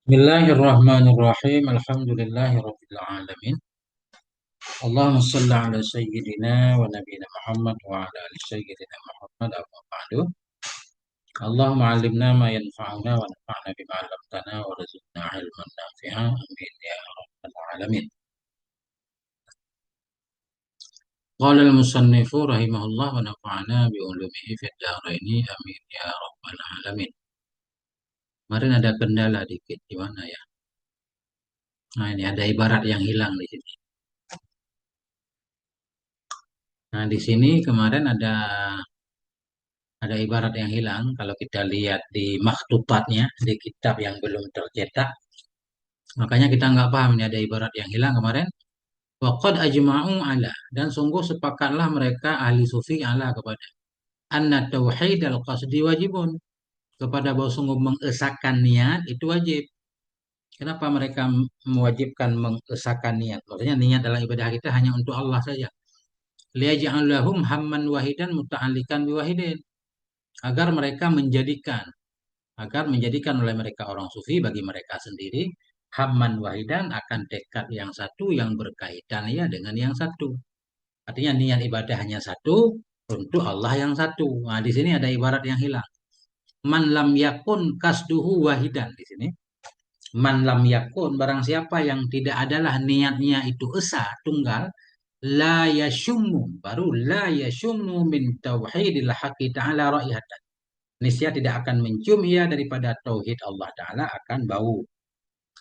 Bismillahirrahmanirrahim. Alhamdulillahirabbil alamin. Allahumma shalli ala sayyidina wa nabiyina Muhammad wa ala ali sayyidina Muhammad amma ba'du. Allahumma 'allimna ma yanfa'una wa nafa'na bima 'allamtana wa rizqna 'ilman nafi'an. Amin ya rabbal alamin. Qala al-musannifu rahimahullah wa nafa'ana bi ulumihi fid dharaini. Amin ya rabbal alamin. Kemarin ada kendala dikit di mana ya? Nah, ini ada ibarat yang hilang di sini. Nah, di sini kemarin ada ibarat yang hilang kalau kita lihat di makhtutatnya, di kitab yang belum tercetak. Makanya kita nggak paham ini ada ibarat yang hilang kemarin. Waqad ajma'u ala, dan sungguh sepakatlah mereka ahli sufi ala kepada anna tauhid al-qasdi wajibun, kepada bahwa sungguh mengesahkan niat itu wajib. Kenapa mereka mewajibkan mengesahkan niat? Maksudnya niat dalam ibadah kita hanya untuk Allah saja. Liyaj'alahum hamman wahidan muta'allikan biwahidin, agar mereka menjadikan oleh mereka orang sufi bagi mereka sendiri hamman wahidan, akan tekad yang satu yang berkaitan ya dengan yang satu. Artinya niat ibadah hanya satu untuk Allah yang satu. Nah, di sini ada ibarat yang hilang. Man lam yakun kasduhu wahidan di sini. Man lam yakun, barang siapa yang tidak adalah niatnya itu esa tunggal, la yashummu, baru la yashummu min tauhidil haqqi ta'ala raihatan. Niscaya tidak akan mencium ia daripada tauhid Allah Ta'ala akan bau.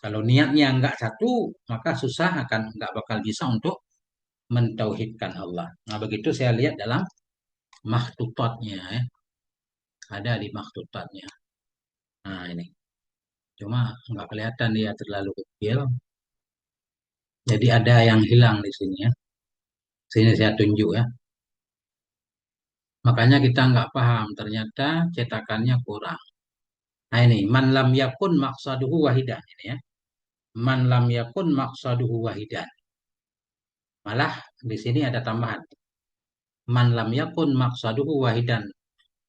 Kalau niatnya enggak satu, maka susah, akan enggak bakal bisa untuk mentauhidkan Allah. Nah, begitu saya lihat dalam makhtutatnya, ya. Ada di makhtutatnya. Nah, ini. Cuma enggak kelihatan, dia terlalu kecil. Jadi ada yang hilang di sini ya. Sini saya tunjuk ya. Makanya kita enggak paham, ternyata cetakannya kurang. Nah ini, man lam yakun maqsaduhu wahidan. Ini ya. Man lam yakun maqsaduhu wahidan. Malah di sini ada tambahan. Man lam yakun maqsaduhu wahidan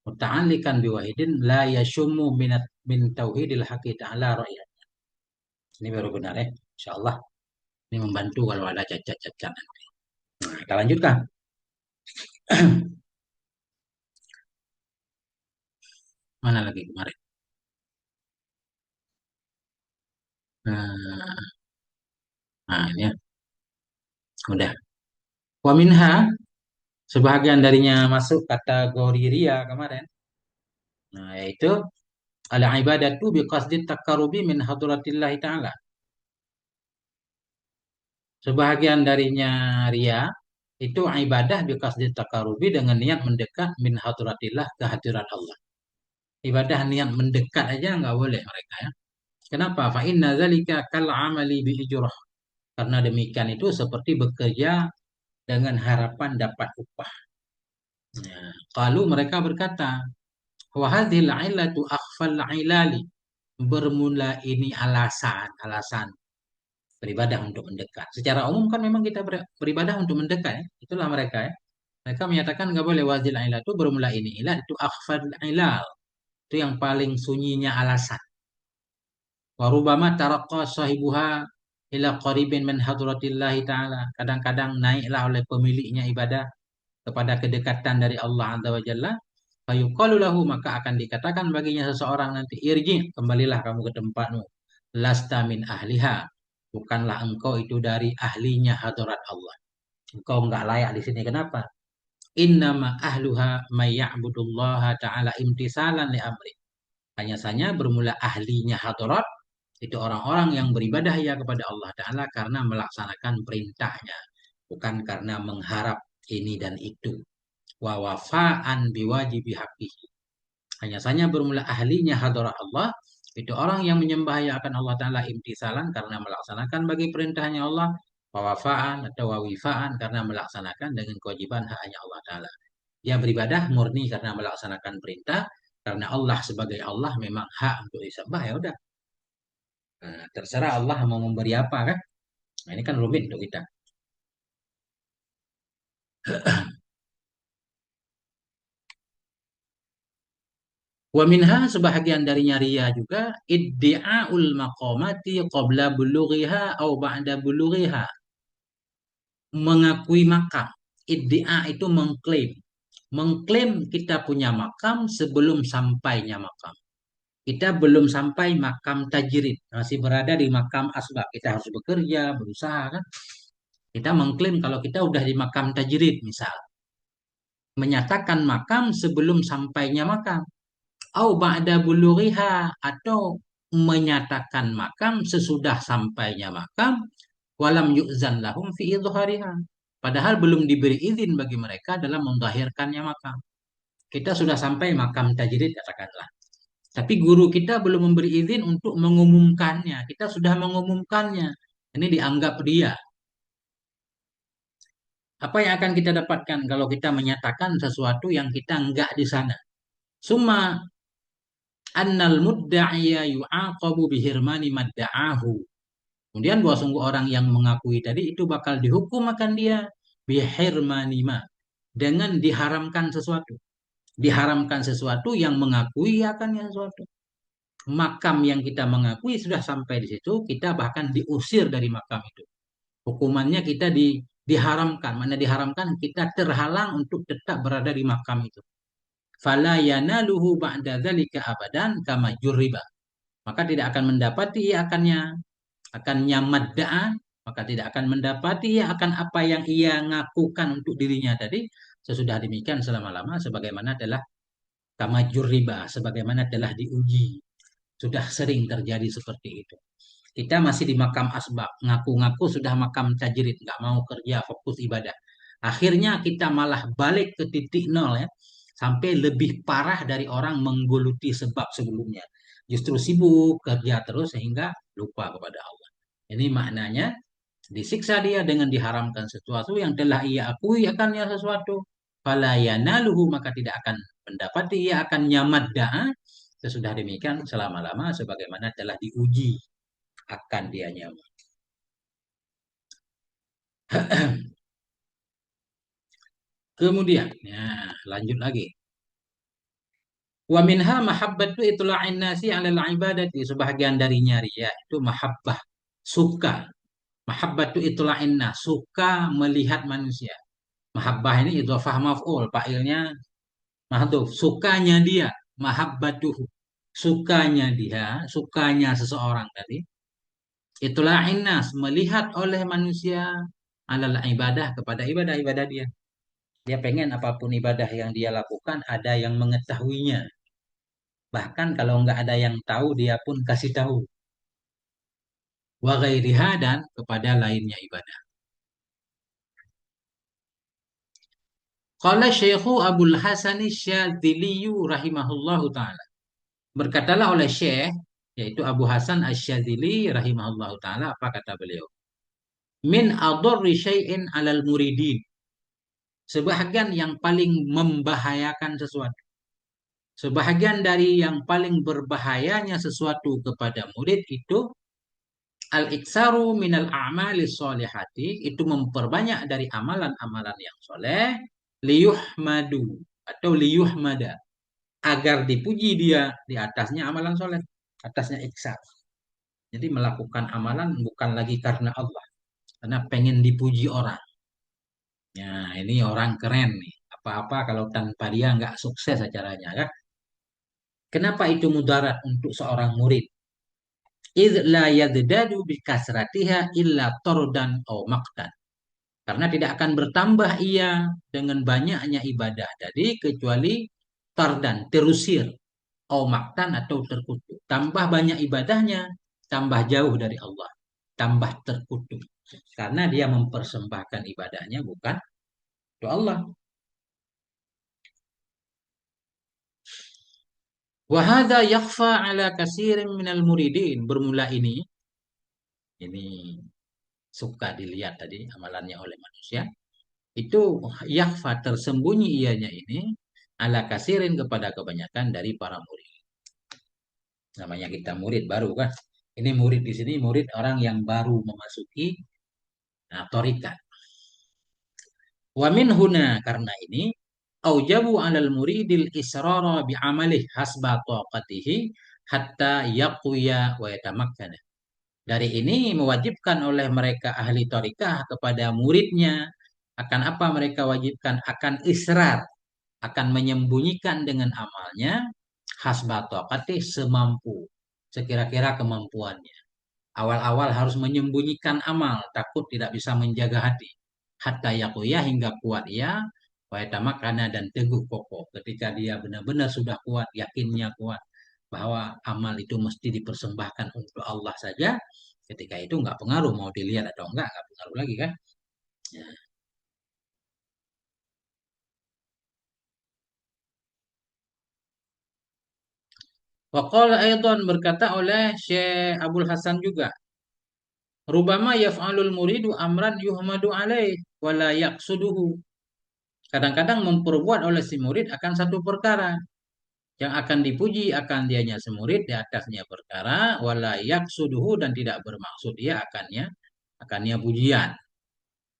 muta'allikan biwahidin la yashummu min tauhidil haqqi ta'ala ra'yat. Ini baru benar ya. Insyaallah ini membantu kalau ada cacat-cacat nanti. Nah, kita lanjutkan. Mana lagi kemarin? Nah, nah ini ya. Udah. Wa minha, sebahagian darinya masuk kategori ria kemarin. Nah, yaitu al-ibadatu biqasdi taqarrubi min hadratillahi ta'ala. Sebahagian darinya ria itu ibadah biqasdi taqarrubi, dengan niat mendekat min hadratillah, kehadirat Allah. Ibadah niat mendekat aja nggak boleh mereka ya. Kenapa? Fa inna dzalika kal amali bi ijrah. Karena demikian itu seperti bekerja dengan harapan dapat upah. Ya. Kalau mereka berkata, wa hadhil illatu akhfal ilali. Bermula ini alasan beribadah untuk mendekat. Secara umum kan memang kita beribadah untuk mendekat ya. Itulah mereka ya. Mereka menyatakan nggak boleh wazil ilah itu bermula ini ilah itu akhfal ilal. Itu yang paling sunyinya alasan. Warubama taraqqa sahibuha ila qaribin min hadratillahi ta'ala. Kadang-kadang naiklah oleh pemiliknya ibadah kepada kedekatan dari Allah Azza wa Jalla. Fayuqalu lahu, maka akan dikatakan baginya seseorang nanti, irji, kembalilah kamu ke tempatmu. Lasta min ahliha. Bukanlah engkau itu dari ahlinya hadrat Allah. Engkau enggak layak di sini. Kenapa? Innama ahluha may ya'budullaha ta'ala imtisalan li amri. Hanya saja bermula ahlinya hadrat itu orang-orang yang beribadah ya kepada Allah Ta'ala karena melaksanakan perintahnya, bukan karena mengharap ini dan itu. Wa wafa'an biwajibi haqqihi. Hanya saja bermula ahlinya hadarat Allah itu orang yang menyembah ya akan Allah Ta'ala imtisalan, karena melaksanakan bagi perintahnya Allah. Wawafa'an atau wawifa'an, karena melaksanakan dengan kewajiban haknya Allah Ta'ala. Dia beribadah murni karena melaksanakan perintah, karena Allah sebagai Allah memang hak untuk disembah, ya udah. Nah, terserah Allah mau memberi apa kan. Nah, ini kan rumit untuk kita. Wa minha sebahagian darinya ria juga iddi'aul maqamati qabla bulughiha au ba'da bulughiha. Mengakui makam. Iddia itu mengklaim. Mengklaim kita punya makam sebelum sampainya makam. Kita belum sampai makam tajrid, masih berada di makam asbab. Kita harus bekerja, berusaha kan. Kita mengklaim kalau kita udah di makam tajrid misal. Menyatakan makam sebelum sampainya makam. Au ba'da bulughiha atau menyatakan makam sesudah sampainya makam walam yu'zan lahum fi idhariha. Padahal belum diberi izin bagi mereka dalam menzahirkannya makam. Kita sudah sampai makam tajrid katakanlah. Tapi guru kita belum memberi izin untuk mengumumkannya. Kita sudah mengumumkannya. Ini dianggap dia. Apa yang akan kita dapatkan kalau kita menyatakan sesuatu yang kita enggak di sana? Summa annal mudda'iya yu'aqabu bihirmani madda'ahu. Kemudian bahwa sungguh orang yang mengakui tadi itu bakal dihukum akan dia bihirmanima dengan diharamkan sesuatu. Diharamkan sesuatu yang mengakui akannya sesuatu. Makam yang kita mengakui sudah sampai di situ, kita bahkan diusir dari makam itu. Hukumannya kita diharamkan. Mana diharamkan? Kita terhalang untuk tetap berada di makam itu. Fala yanaluhu ba'da dzalika abadan kama jurriba. Maka tidak akan mendapati ia akan nyamadda'a, maka tidak akan mendapati ia akan apa yang ia ngakukan untuk dirinya tadi sesudah demikian selama-lama sebagaimana telah kama jurriba, sebagaimana telah diuji. Sudah sering terjadi seperti itu. Kita masih di makam asbab, ngaku-ngaku sudah makam tajrid, nggak mau kerja, fokus ibadah. Akhirnya kita malah balik ke titik nol ya, sampai lebih parah dari orang menggeluti sebab sebelumnya. Justru sibuk kerja terus sehingga lupa kepada Allah. Ini maknanya disiksa dia dengan diharamkan sesuatu yang telah ia akui akannya sesuatu. Fala yanaluhu maka tidak akan mendapati ia akan nyamadda sesudah demikian selama-lama sebagaimana telah diuji akan dia nyaman. Kemudian, ya, lanjut lagi. Wa minha mahabbatu itla'in nasi 'alal ibadati. Sebahagian darinya ria itu mahabbah, suka. Mahabbatu itla'in nas, suka melihat manusia. Mahabbah ini idhofah maf'ul, fa'ilnya mahdhuf. Sukanya dia, mahabbatuhu. Sukanya dia, sukanya seseorang tadi. Itla'in nas, melihat oleh manusia alal ibadah kepada ibadah-ibadah dia. Dia pengen apapun ibadah yang dia lakukan ada yang mengetahuinya. Bahkan kalau nggak ada yang tahu, dia pun kasih tahu. Wa ghairiha dan kepada lainnya ibadah. Qala Syekhu Abdul Hasan Syadzili rahimahullahu taala. Berkatalah oleh Syekh yaitu Abu Hasan Asy-Syadzili rahimahullahu taala apa kata beliau? Min adorri syai'in 'alal muridin. Sebahagian yang paling membahayakan sesuatu. Sebahagian dari yang paling berbahayanya sesuatu kepada murid itu al-iksaru minal a'mali sholihati, itu memperbanyak dari amalan-amalan yang soleh, liyuhmadu atau liyuhmada, agar dipuji dia di atasnya amalan soleh, atasnya iksar. Jadi melakukan amalan bukan lagi karena Allah, karena pengen dipuji orang. Ya, ini orang keren nih. Apa-apa kalau tanpa dia nggak sukses acaranya ya. Kenapa itu mudarat untuk seorang murid? Idh la yazdadu bi kasratiha illa tordan au maqtan. Karena tidak akan bertambah ia dengan banyaknya ibadah tadi kecuali tardan, terusir, au maktan atau terkutuk. Tambah banyak ibadahnya, tambah jauh dari Allah, tambah terkutuk. Karena dia mempersembahkan ibadahnya bukan untuk Allah. Wahada yakfa ala kasirin minal muridin. Bermula ini suka dilihat tadi amalannya oleh manusia. Itu yakfa tersembunyi ianya ini ala kasirin kepada kebanyakan dari para murid. Namanya kita murid baru kan. Ini murid di sini murid orang yang baru memasuki torikat. Wa min huna karena ini aujabu 'alal muridil israra bi'amalih hasba taqatihi hatta yaquya wa yatamakkana. Dari ini mewajibkan oleh mereka ahli thariqah kepada muridnya akan apa mereka wajibkan akan israr, akan menyembunyikan dengan amalnya hasba taqati semampu, sekira-kira kemampuannya. Awal-awal harus menyembunyikan amal, takut tidak bisa menjaga hati. Hatta yakuya hingga kuat ya, karena dan teguh kokoh. Ketika dia benar-benar sudah kuat, yakinnya kuat bahwa amal itu mesti dipersembahkan untuk Allah saja. Ketika itu nggak pengaruh mau dilihat atau nggak pengaruh lagi kan. Ya. Waqala Aydan berkata oleh Syekh Abdul Hasan juga, Rubama yaf'alul muridu amran yuhmadu alaih wala yaqsuduhu. Kadang-kadang memperbuat oleh si murid akan satu perkara yang akan dipuji akan dianya si murid di atasnya perkara wala yaqsuduhu dan tidak bermaksud dia akannya pujian.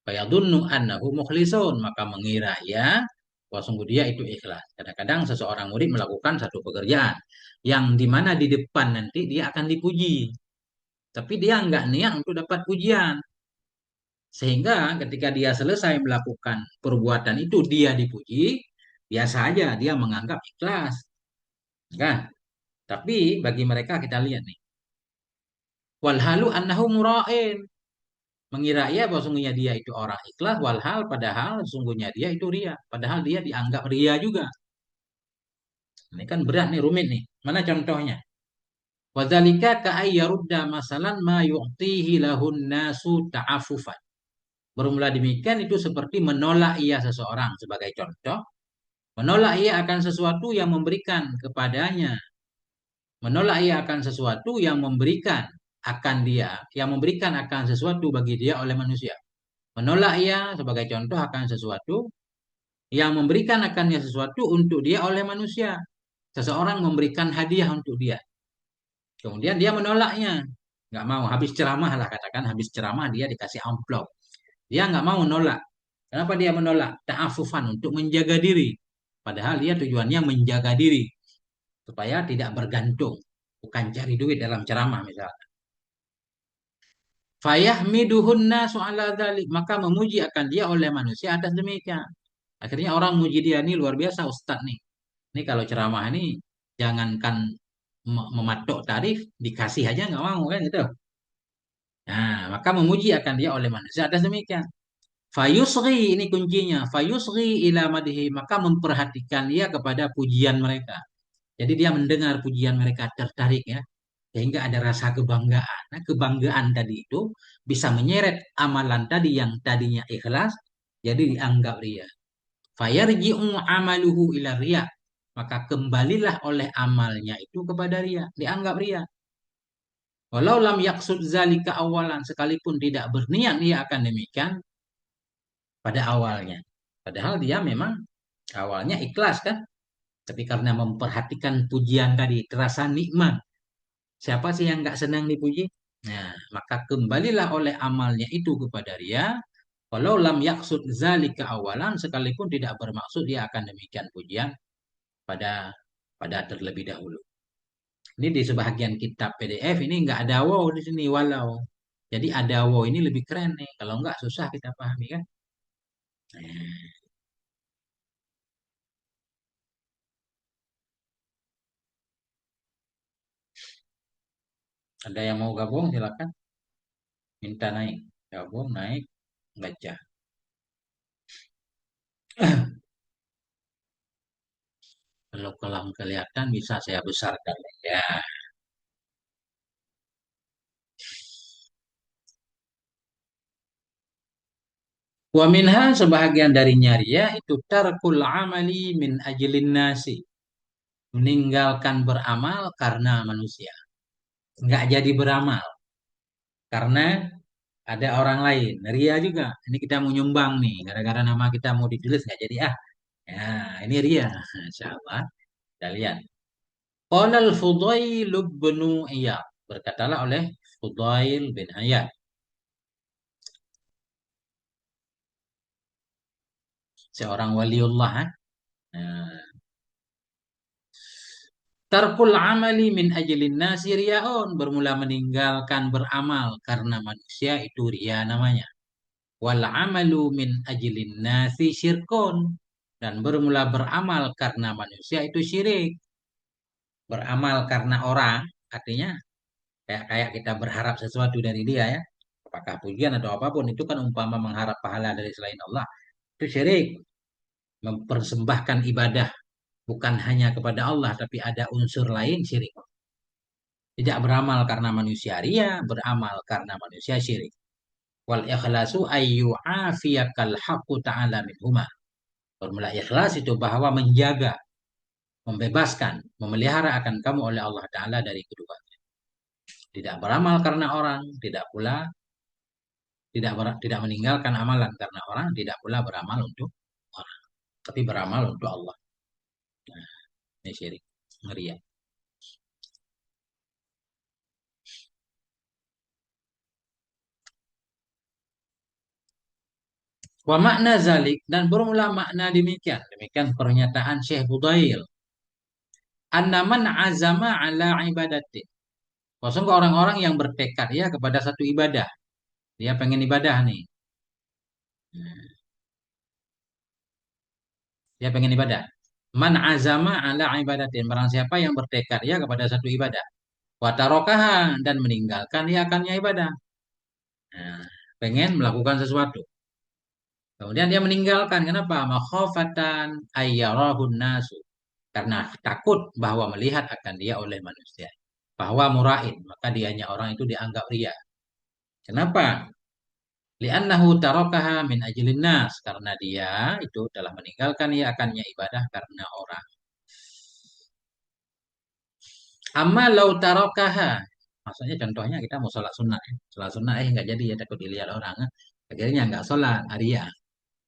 Fayadunnu annahu mukhlisun maka mengira ya bahwa sungguh dia itu ikhlas. Kadang-kadang seseorang murid melakukan satu pekerjaan yang di mana di depan nanti dia akan dipuji, tapi dia nggak niat untuk dapat pujian. Sehingga ketika dia selesai melakukan perbuatan itu dia dipuji, biasa aja dia menganggap ikhlas, kan? Tapi bagi mereka kita lihat nih, walhalu annahu mura'in, mengira ia bahwa sungguhnya dia itu orang ikhlas, walhal padahal sungguhnya dia itu ria, padahal dia dianggap ria juga. Ini kan berat nih, rumit nih. Mana contohnya? Wadzalika ka'ayyarudda masalan ma yu'tihi lahun nasu ta'afufan. Bermula demikian itu seperti menolak ia seseorang sebagai contoh. Menolak ia akan sesuatu yang memberikan kepadanya. Menolak ia akan sesuatu yang memberikan akan dia. Yang memberikan akan sesuatu bagi dia oleh manusia. Menolak ia sebagai contoh akan sesuatu yang memberikan akannya sesuatu untuk dia oleh manusia. Seseorang memberikan hadiah untuk dia. Kemudian dia menolaknya. Nggak mau. Habis ceramah lah katakan. Habis ceramah dia dikasih amplop. Dia nggak mau menolak. Kenapa dia menolak? Ta'afufan untuk menjaga diri. Padahal dia tujuannya menjaga diri supaya tidak bergantung, bukan cari duit dalam ceramah misalnya. Fayahmiduhunna su'ala dzalik, maka memuji akan dia oleh manusia atas demikian. Akhirnya orang muji dia ini luar biasa Ustadz nih. Ini kalau ceramah ini jangankan mematok tarif, dikasih aja nggak mau kan gitu. Nah, maka memuji akan dia oleh manusia atas demikian. Fayusri ini kuncinya. Fayusri ila madhi, maka memperhatikan dia kepada pujian mereka. Jadi dia mendengar pujian mereka tertarik ya. Sehingga ada rasa kebanggaan. Nah, kebanggaan tadi itu bisa menyeret amalan tadi yang tadinya ikhlas jadi dianggap ria. Fayarji'u amaluhu ila ria. Maka kembalilah oleh amalnya itu kepada ria, dianggap ria. Walau lam yaksud zalika awalan sekalipun tidak berniat dia akan demikian pada awalnya. Padahal dia memang awalnya ikhlas kan, tapi karena memperhatikan pujian tadi terasa nikmat. Siapa sih yang nggak senang dipuji? Nah, maka kembalilah oleh amalnya itu kepada dia. Walau lam yaksud zalika awalan sekalipun tidak bermaksud dia akan demikian pujian pada pada terlebih dahulu. Ini di sebagian kitab PDF ini nggak ada wow di sini walau. Jadi ada wow ini lebih keren nih. Kalau nggak susah kita pahami kan. Nah, ada yang mau gabung silakan. Minta naik. Gabung naik baca. Kalau kolam kelihatan bisa saya besarkan ya. Wa minha sebahagian dari ria itu tarkul amali min ajlin nasi. Meninggalkan beramal karena manusia. Nggak jadi beramal karena ada orang lain. Ria juga. Ini kita mau nyumbang nih. Gara-gara nama kita mau ditulis nggak jadi ah. Ya, ini ria. Insya Allah. Kita lihat. Qala al-Fudail bin Iyad. Berkatalah oleh Fudail bin Iyad. Seorang waliullah. Nah, tarkul amali min ajlin nasi riyaun, bermula meninggalkan beramal karena manusia itu ria namanya. Wal amalu min ajlin nasi syirkun, dan bermula beramal karena manusia itu syirik. Beramal karena orang artinya kayak kayak kita berharap sesuatu dari dia ya. Apakah pujian atau apapun itu kan umpama mengharap pahala dari selain Allah. Itu syirik. Mempersembahkan ibadah bukan hanya kepada Allah tapi ada unsur lain syirik. Tidak beramal karena manusia ria, beramal karena manusia syirik. Wal ikhlasu ayyu afiyakal haqqu ta'ala minhuma. Formula ikhlas itu bahwa menjaga, membebaskan, memelihara akan kamu oleh Allah Ta'ala dari keduanya. Tidak beramal karena orang, tidak pula tidak meninggalkan amalan karena orang, tidak pula beramal untuk orang, tapi beramal untuk Allah. Nah, ini syirik, ngeriak. Wa makna zalik, dan bermula makna demikian. Demikian pernyataan Syekh Fudail. Annaman azama ala ibadatin. Kosong ke orang-orang yang bertekad ya kepada satu ibadah. Dia pengen ibadah nih. Dia pengen ibadah. Man azama ala ibadatin. Barang siapa yang bertekad ya kepada satu ibadah. Watarokaha, dan meninggalkan ya akannya ibadah. Nah, pengen melakukan sesuatu. Kemudian dia meninggalkan. Kenapa? Makhofatan ayyarahun nasu. Karena takut bahwa melihat akan dia oleh manusia. Bahwa murain. Maka dianya orang itu dianggap ria. Kenapa? Li'annahu tarakaha min ajlin nas. Karena dia itu telah meninggalkan ia akannya ibadah karena orang. Amma lau tarakaha. Maksudnya contohnya kita mau sholat sunnah. Ya. Sholat sunnah nggak jadi ya takut dilihat orang. Akhirnya nggak sholat. Aria.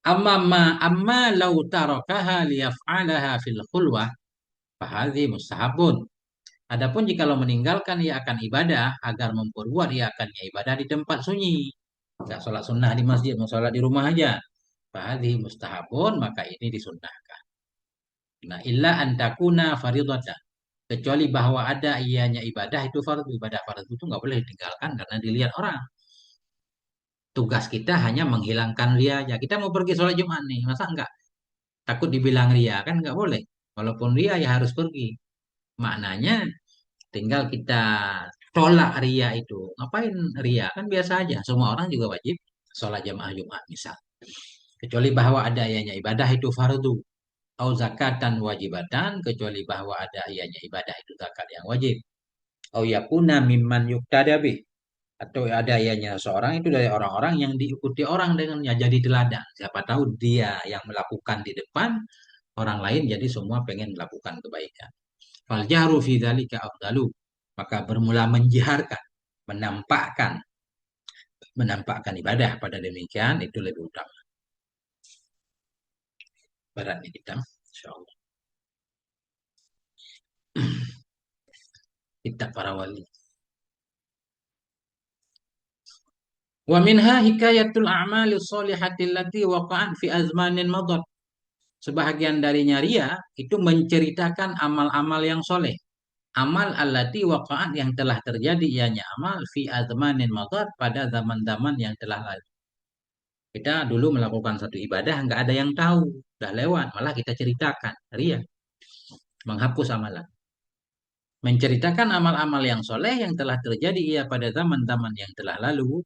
Amma lau tarakaha liyaf'alaha fil khulwah. Fahadhi mustahabun. Adapun jika lo meninggalkan ia akan ibadah agar memperbuat ia akannya ibadah di tempat sunyi. Nggak sholat sunnah di masjid, mau sholat di rumah aja. Fahadhi mustahabun, maka ini disunnahkan. Nah, illa antakuna faridatan. Kecuali bahwa ada ianya ibadah itu fardu. Ibadah fardu itu nggak boleh ditinggalkan karena dilihat orang. Tugas kita hanya menghilangkan ria aja. Kita mau pergi sholat Jumat nih, masa enggak? Takut dibilang ria, kan nggak boleh. Walaupun ria ya harus pergi. Maknanya tinggal kita tolak ria itu. Ngapain ria? Kan biasa aja. Semua orang juga wajib sholat jamaah Jumat misal. Kecuali bahwa ada ianya ibadah itu fardu. Au zakatan wajibatan. Kecuali bahwa ada ianya ibadah itu zakat yang wajib. Au yakuna mimman yuktadabi. Atau ada ianya seorang itu dari orang-orang yang diikuti orang dengannya jadi teladan. Siapa tahu dia yang melakukan di depan, orang lain jadi semua pengen melakukan kebaikan. Fal jahru fi dzalika afdalu. Maka bermula menjiharkan, menampakkan menampakkan ibadah pada demikian itu lebih utama. Beratnya kita, insyaallah. Kita para wali. Wa minha hikayatul a'mali sholihati allati waqa'at fi azmanin madat. Sebahagian darinya ria itu menceritakan amal-amal yang soleh. Amal allati waqa'at yang telah terjadi ianya amal fi azmanin madat pada zaman-zaman yang telah lalu. Kita dulu melakukan satu ibadah nggak ada yang tahu, udah lewat, malah kita ceritakan. Ria, menghapus amalan. Menceritakan amal-amal yang soleh yang telah terjadi ia pada zaman-zaman yang telah lalu.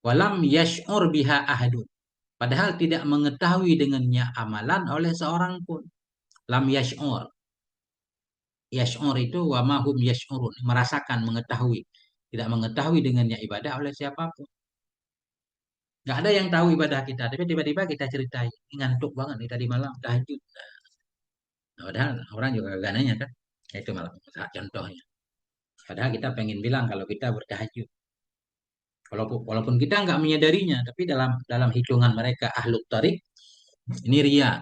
Walam yash'ur biha ahadun. Padahal tidak mengetahui dengannya amalan oleh seorang pun. Lam yash'ur. Yash'ur itu wamahum yash'urun. Merasakan, mengetahui. Tidak mengetahui dengannya ibadah oleh siapapun. Nggak ada yang tahu ibadah kita. Tapi tiba-tiba kita ceritain. Ngantuk banget nih tadi malam. Tahajud. Nah, padahal orang juga gak nanya kan. Itu malah contohnya. Padahal kita pengen bilang kalau kita bertahajud. Walaupun kita nggak menyadarinya, tapi dalam hitungan mereka ahlu tarik ini ria.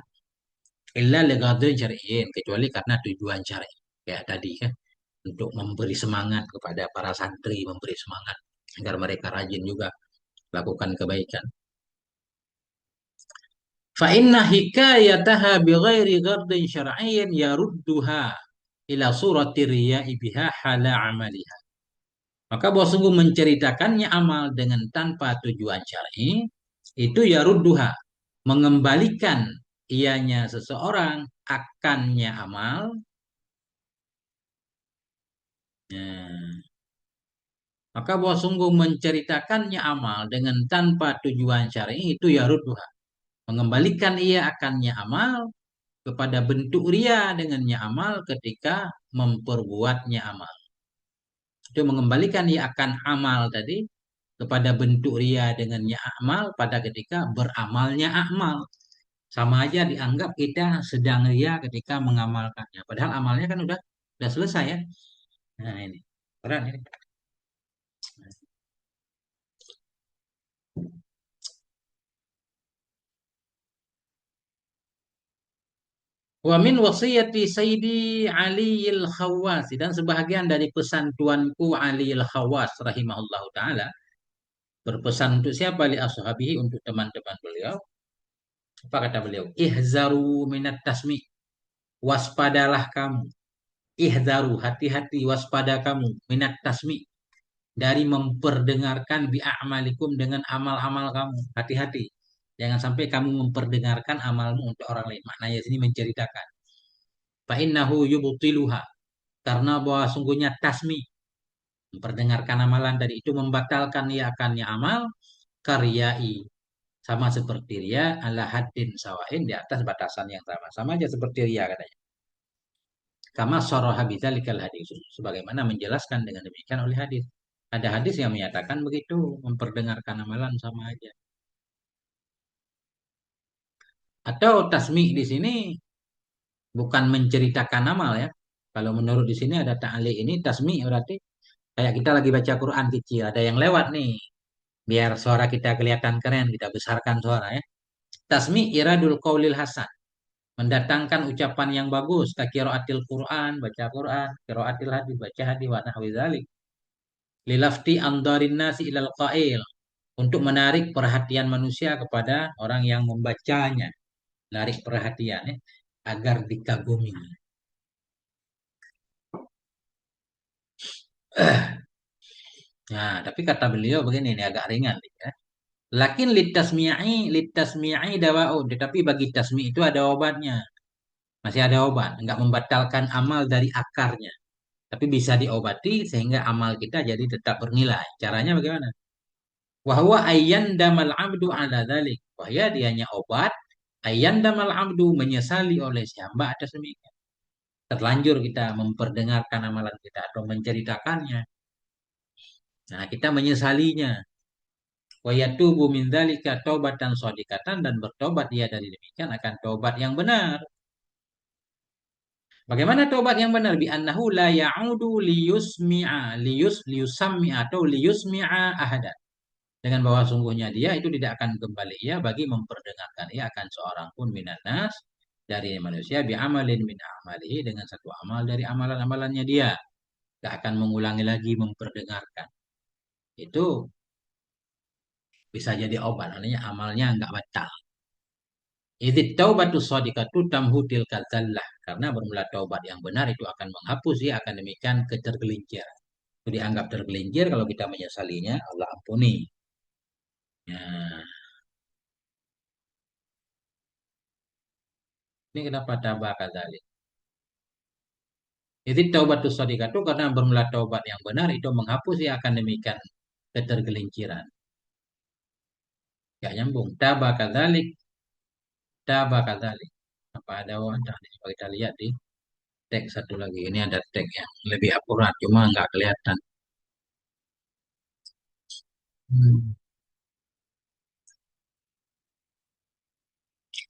Illa lighadin syar'iyyin, kecuali karena tujuan syar'i. Kayak tadi kan untuk memberi semangat kepada para santri, memberi semangat agar mereka rajin juga lakukan kebaikan. Fa inna hikayataha bighairi ghardin syar'iyyin yarudduha ila surati riya'i biha hala amaliha. Maka bahwa sungguh menceritakannya amal dengan tanpa tujuan syar'i itu yarudduha, mengembalikan ianya seseorang akannya amal. Nah, maka bahwa sungguh menceritakannya amal dengan tanpa tujuan syar'i itu yarudduha, mengembalikan ia akannya amal kepada bentuk ria dengannya amal ketika memperbuatnya amal. Itu mengembalikan ia akan amal tadi kepada bentuk ria dengannya amal pada ketika beramalnya amal. Sama aja dianggap kita sedang ria ketika mengamalkannya. Padahal amalnya kan udah selesai ya. Nah ini berat ini. Wa min wasiyati Sayyidi Ali al-Khawas, dan sebahagian dari pesan tuanku Ali al-Khawas rahimahullahu taala, berpesan untuk siapa? Li ashabihi, untuk teman-teman beliau. Apa kata beliau? Ihzaru minat tasmi, waspadalah kamu. Ihzaru, hati-hati, waspada kamu, minat tasmi, dari memperdengarkan bi'amalikum, dengan amal-amal kamu. Hati-hati. Jangan sampai kamu memperdengarkan amalmu untuk orang lain. Maknanya sini menceritakan. Fa innahu yubtiluha, karena bahwa sungguhnya tasmi, memperdengarkan amalan dari itu membatalkan ia akannya amal, karyai, sama seperti ria, ala haddin sawain, di atas batasan yang sama. Sama aja seperti ria katanya. Kama soroha bidzalikal hadis, sebagaimana menjelaskan dengan demikian oleh hadis. Ada hadis yang menyatakan begitu, memperdengarkan amalan sama aja. Atau tasmi di sini bukan menceritakan amal ya. Kalau menurut di sini ada ta'ali ini tasmi, berarti kayak kita lagi baca Quran kecil, ada yang lewat nih. Biar suara kita kelihatan keren, kita besarkan suara ya. Tasmi iradul qaulil hasan, mendatangkan ucapan yang bagus, kakiraatil Quran, baca Quran, qiraatil hadis, baca hadis, wa nahwi dzalik. Lilafti andarin nasi ilal qail, untuk menarik perhatian manusia kepada orang yang membacanya, menarik perhatian ya, agar dikagumi. Nah, tapi kata beliau begini, ini agak ringan nih ya. Lakin litasmi'i dawaun, tetapi bagi tasmi itu ada obatnya. Masih ada obat, enggak membatalkan amal dari akarnya. Tapi bisa diobati sehingga amal kita jadi tetap bernilai. Caranya bagaimana? Wahwa ayyan damal abdu ala dzalik. Wahya dianya obat ayyan damal abdu, menyesali oleh si hamba atas demikian. Terlanjur kita memperdengarkan amalan kita atau menceritakannya. Nah, kita menyesalinya. Wa yatubu min dzalika taubatan shadiqatan, dan bertobat dia dari demikian akan tobat yang benar. Bagaimana tobat yang benar? Bi annahu la ya'udu liyusmi'a atau liyusmi'a ahada. Dengan bahwa sungguhnya dia itu tidak akan kembali ia bagi memperdengarkan ia akan seorang pun minan nas, dari manusia, bi amalin min amalihi, dengan satu amal dari amalan-amalannya dia. Tidak akan mengulangi lagi memperdengarkan. Itu bisa jadi obat, artinya amalnya enggak batal. Idit taubatu shadiqatu tamhudil kadzallah, karena bermula taubat yang benar itu akan menghapus ya akan demikian ketergelinciran. Itu dianggap tergelincir, kalau kita menyesalinya Allah ampuni. Ya, ini kenapa tabah kadzalik? Idit taubatu shadiqatu, karena bermula taubat yang benar itu menghapus ya akan demikian ketergelinciran. Gak nyambung. Tabah kadzalik. Apa ada wadah? Coba kita lihat di teks satu lagi. Ini ada teks yang lebih akurat, cuma nggak kelihatan. Hmm.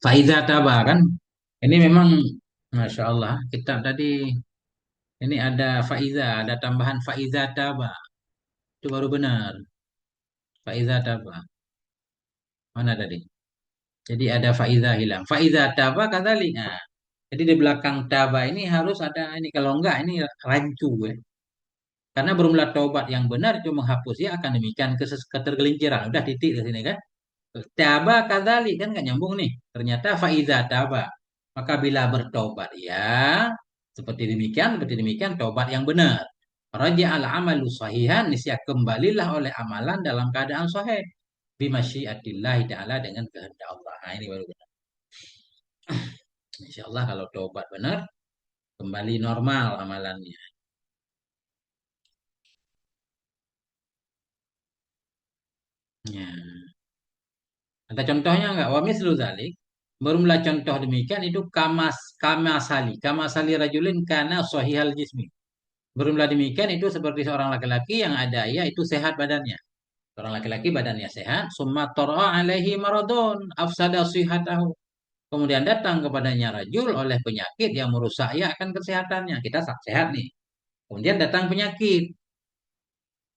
Faiza Taba kan? Ini memang Masya Allah, kita tadi ini ada Faiza, ada tambahan Faiza Taba. Itu baru benar. Faiza Taba. Mana tadi? Jadi ada Faiza hilang. Faiza Taba kadzalik. Nah, jadi di belakang Taba ini harus ada ini. Kalau enggak ini rancu ya. Karena bermula taubat yang benar itu menghapus ya akan demikian ketergelinciran. Udah titik di sini kan? Taba kadzalik kan nggak nyambung nih. Ternyata faiza taba. Maka bila bertobat ya seperti demikian tobat yang benar. Raja'al amalu sahihan nisya kembalilah oleh amalan dalam keadaan sahih. Bimasyiatillah ta'ala dengan kehendak Allah. Nah, ini baru benar. Insya Allah kalau tobat benar kembali normal amalannya. Ya. Ada contohnya enggak? Wa mislu dzalik. Berumlah contoh demikian itu kamasali rajulin kana sahihal jismi. Berumlah demikian itu seperti seorang laki-laki yang ada ia itu sehat badannya. Seorang laki-laki badannya sehat, summa tara alaihi maradun afsada sihhatahu. Kemudian datang kepadanya rajul oleh penyakit yang merusak ia akan kesehatannya. Kita sehat nih. Kemudian datang penyakit.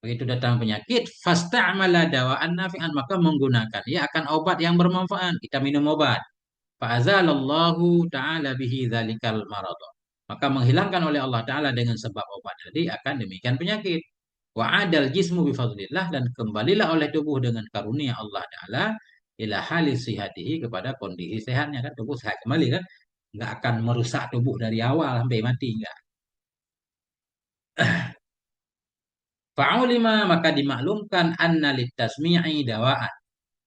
Begitu datang penyakit, fasta'mala dawa'an nafi'an maka menggunakan ia akan obat yang bermanfaat. Kita minum obat. Fa'azalallahu ta'ala bihi dzalikal marad. Maka menghilangkan oleh Allah Ta'ala dengan sebab obat tadi akan demikian penyakit. Wa'adal jismu bifadlillah dan kembalilah oleh tubuh dengan karunia Allah Ta'ala ila halis sihatihi kepada kondisi sehatnya kan tubuh sehat kembali kan nggak akan merusak tubuh dari awal sampai mati enggak. Fa'ulima maka dimaklumkan anna litasmi'i dawa'an.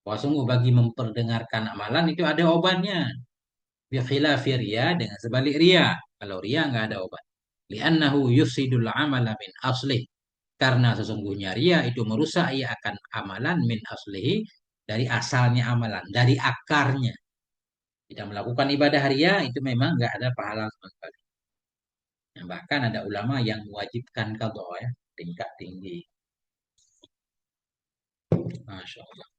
Wah sungguh bagi memperdengarkan amalan itu ada obatnya. Bi khilafi riya dengan sebalik riya. Kalau riya nggak ada obat. Li'annahu yusidul amala min aslih. Karena sesungguhnya riya itu merusak ia akan amalan min aslihi dari asalnya amalan, dari akarnya. Tidak melakukan ibadah riya itu memang nggak ada pahala sama sekali. Nah, bahkan ada ulama yang mewajibkan qadha ya, tingkat tinggi. Masya Allah.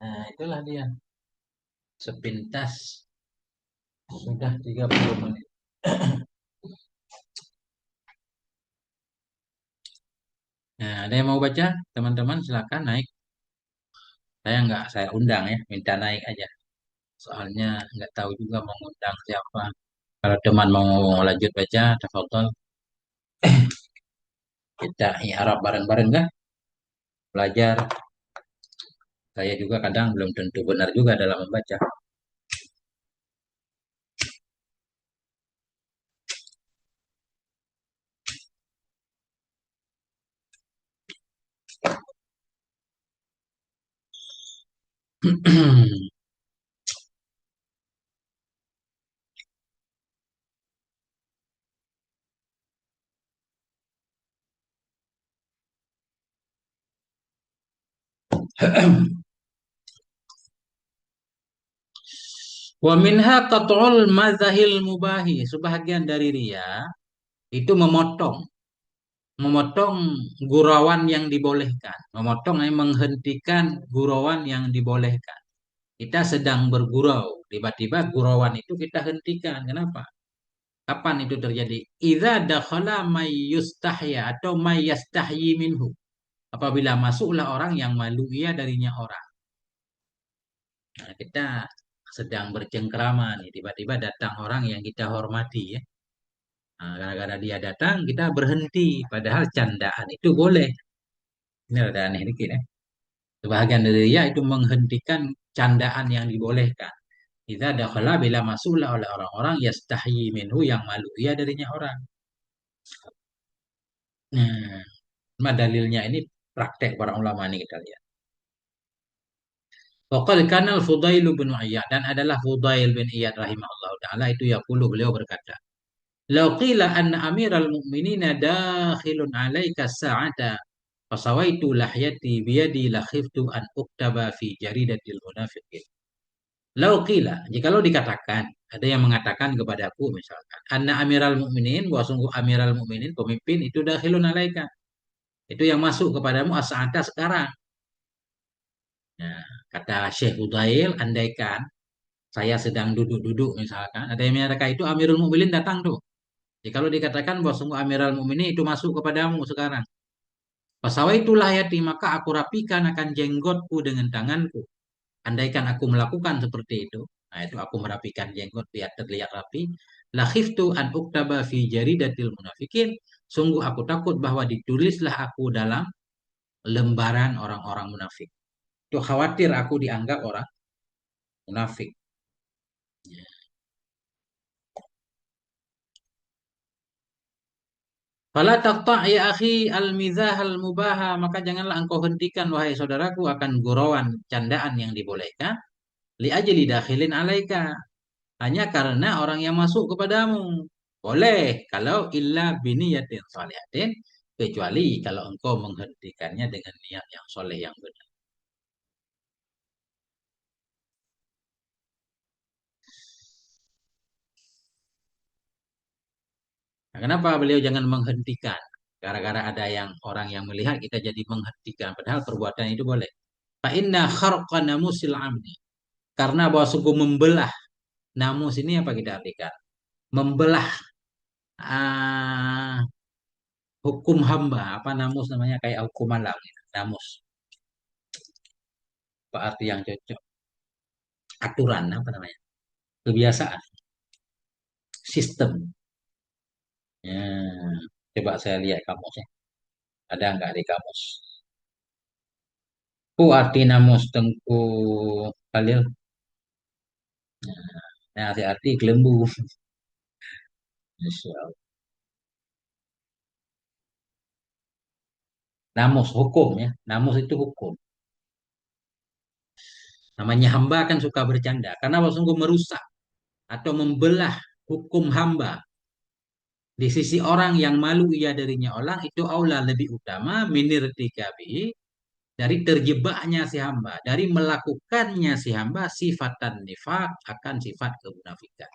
Nah, itulah dia. Sepintas sudah 30 menit. Nah, ada yang mau baca? Teman-teman silakan naik. Saya undang ya, minta naik aja. Soalnya nggak tahu juga mau undang siapa. Kalau teman mau lanjut baca, tafadhol. Kita Arab bareng-bareng kan? Belajar. Saya juga kadang belum tentu benar juga dalam membaca. Wa minha qat'ul mazahil mubahi. Sebahagian dari ria itu memotong gurauan yang dibolehkan. Memotong menghentikan gurauan yang dibolehkan. Kita sedang bergurau, tiba-tiba gurauan itu kita hentikan. Kenapa? Kapan itu terjadi? Idza dakhala may yustahya atau may yastahyi minhu. Apabila masuklah orang yang malu ia darinya orang. Nah, kita sedang bercengkrama nih, tiba-tiba datang orang yang kita hormati ya. Nah, gara-gara dia datang, kita berhenti. Padahal candaan itu boleh. Ini ada aneh dikit ya. Sebahagian dari dia itu menghentikan candaan yang dibolehkan. Kita dakhala bila masuklah oleh orang-orang yastahyi minhu yang malu ia darinya orang. Nah, dalilnya ini praktek para ulama ini kita lihat. Waqad kanal Fudail bin Iyad dan adalah Fudail bin Iyad rahimahullah taala itu yaqulu beliau berkata, "Lau qila anna amiral mu'minina dakhilun 'alaika sa'ata fasawaitu lahyati biyadi la khiftu an uktaba fi jaridatil munafiqin." Lau qila, jikalau dikatakan, ada yang mengatakan kepadaku misalkan, anna amiral mu'minin, bahwa sungguh amiral mu'minin, pemimpin itu dakhilun 'alaika. Itu yang masuk kepadamu as-sa'ata sekarang. Nah, kata Syekh Udail, andaikan saya sedang duduk-duduk misalkan, ada yang menyatakan itu Amirul Mukminin datang tuh. Jadi kalau dikatakan bahwa semua Amirul Mukminin itu masuk kepadamu sekarang. Pasawa itulah yati, maka aku rapikan akan jenggotku dengan tanganku. Andaikan aku melakukan seperti itu, nah itu aku merapikan jenggot biar terlihat rapi. La khiftu an uktaba fi jaridatil munafikin. Sungguh aku takut bahwa ditulislah aku dalam lembaran orang-orang munafik. Itu khawatir aku dianggap orang munafik. Fala taqta' ya akhi al-mizah al-mubaha, maka janganlah engkau hentikan wahai saudaraku akan gurauan candaan yang dibolehkan li ajli dakhilin alaika, hanya karena orang yang masuk kepadamu. Boleh kalau illa biniyatin shalihatin, kecuali kalau engkau menghentikannya dengan niat yang soleh yang benar. Nah, kenapa beliau jangan menghentikan? Gara-gara ada yang orang yang melihat kita jadi menghentikan, padahal perbuatan itu boleh. Fa inna kharqa namusil amdi. Karena bahwa sungguh membelah namus ini apa kita artikan? Membelah ah, hukum hamba. Apa namus namanya? Kayak hukum alam. Gitu. Namus. Apa arti yang cocok? Aturan apa namanya? Kebiasaan. Sistem. Ya, coba saya lihat kamusnya. Ada nggak di kamus? Arti namus tengku Khalil. Nah, arti kelembu. Masya Allah. Namus hukum ya. Namus itu hukum. Namanya hamba kan suka bercanda. Karena sungguh merusak atau membelah hukum hamba di sisi orang yang malu ia darinya orang itu aula lebih utama minir tikabi dari terjebaknya si hamba, dari melakukannya si hamba sifatan nifak akan sifat kemunafikan.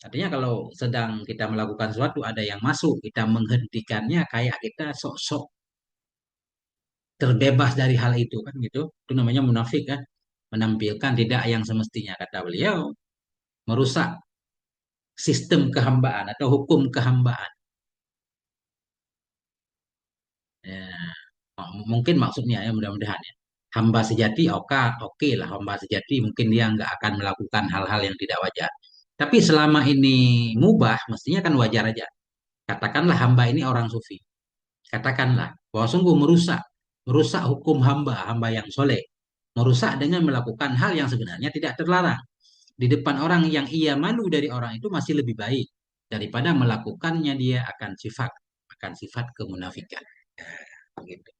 Artinya kalau sedang kita melakukan sesuatu ada yang masuk, kita menghentikannya kayak kita sok-sok terbebas dari hal itu kan gitu. Itu namanya munafik kan. Menampilkan tidak yang semestinya kata beliau, merusak sistem kehambaan atau hukum kehambaan. Ya, mungkin maksudnya ya mudah-mudahan ya. Hamba sejati oke oke lah hamba sejati mungkin dia nggak akan melakukan hal-hal yang tidak wajar. Tapi selama ini mubah mestinya kan wajar aja. Katakanlah hamba ini orang sufi. Katakanlah bahwa sungguh merusak hukum hamba, hamba yang soleh. Merusak dengan melakukan hal yang sebenarnya tidak terlarang. Di depan orang yang ia malu dari orang itu masih lebih baik daripada melakukannya dia akan sifat kemunafikan. Begitu.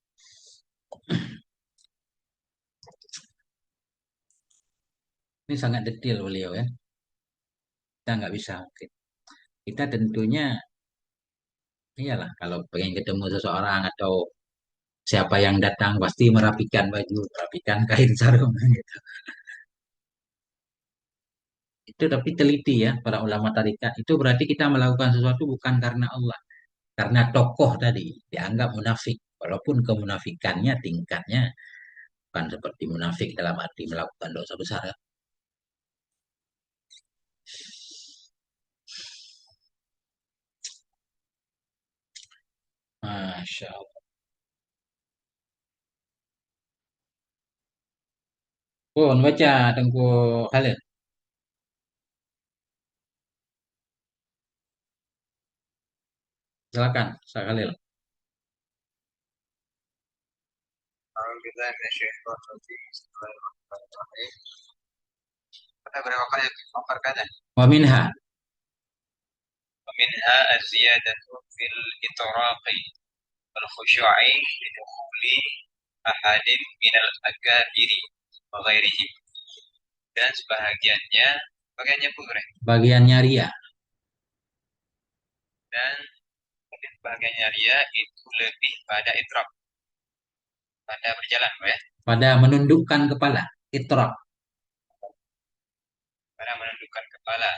Ini sangat detail beliau ya. Kita nggak bisa mungkin. Kita tentunya iyalah kalau pengen ketemu seseorang atau siapa yang datang pasti merapikan baju, merapikan kain sarung gitu. Itu tapi teliti ya para ulama tarikat. Itu berarti kita melakukan sesuatu bukan karena Allah, karena tokoh tadi dianggap munafik. Walaupun kemunafikannya tingkatnya bukan seperti munafik dalam arti melakukan dosa besar ya. Masya Allah. Oh, baca Tengku Khalil. Silakan, Ustaz Khalil. أعوذ بالله من الشيطان الرجيم بسم الله الرحمن الرحيم pada berapa kali memperkata ومنها ومنها الزيادة في الإطراق والخشوع لدخول أحد من الأكابر وغيرهم dan sebahagiannya bagiannya pure bagiannya ria dan bagiannya ria itu lebih pada itraq pada berjalan ya pada menundukkan kepala itraq pada menundukkan kepala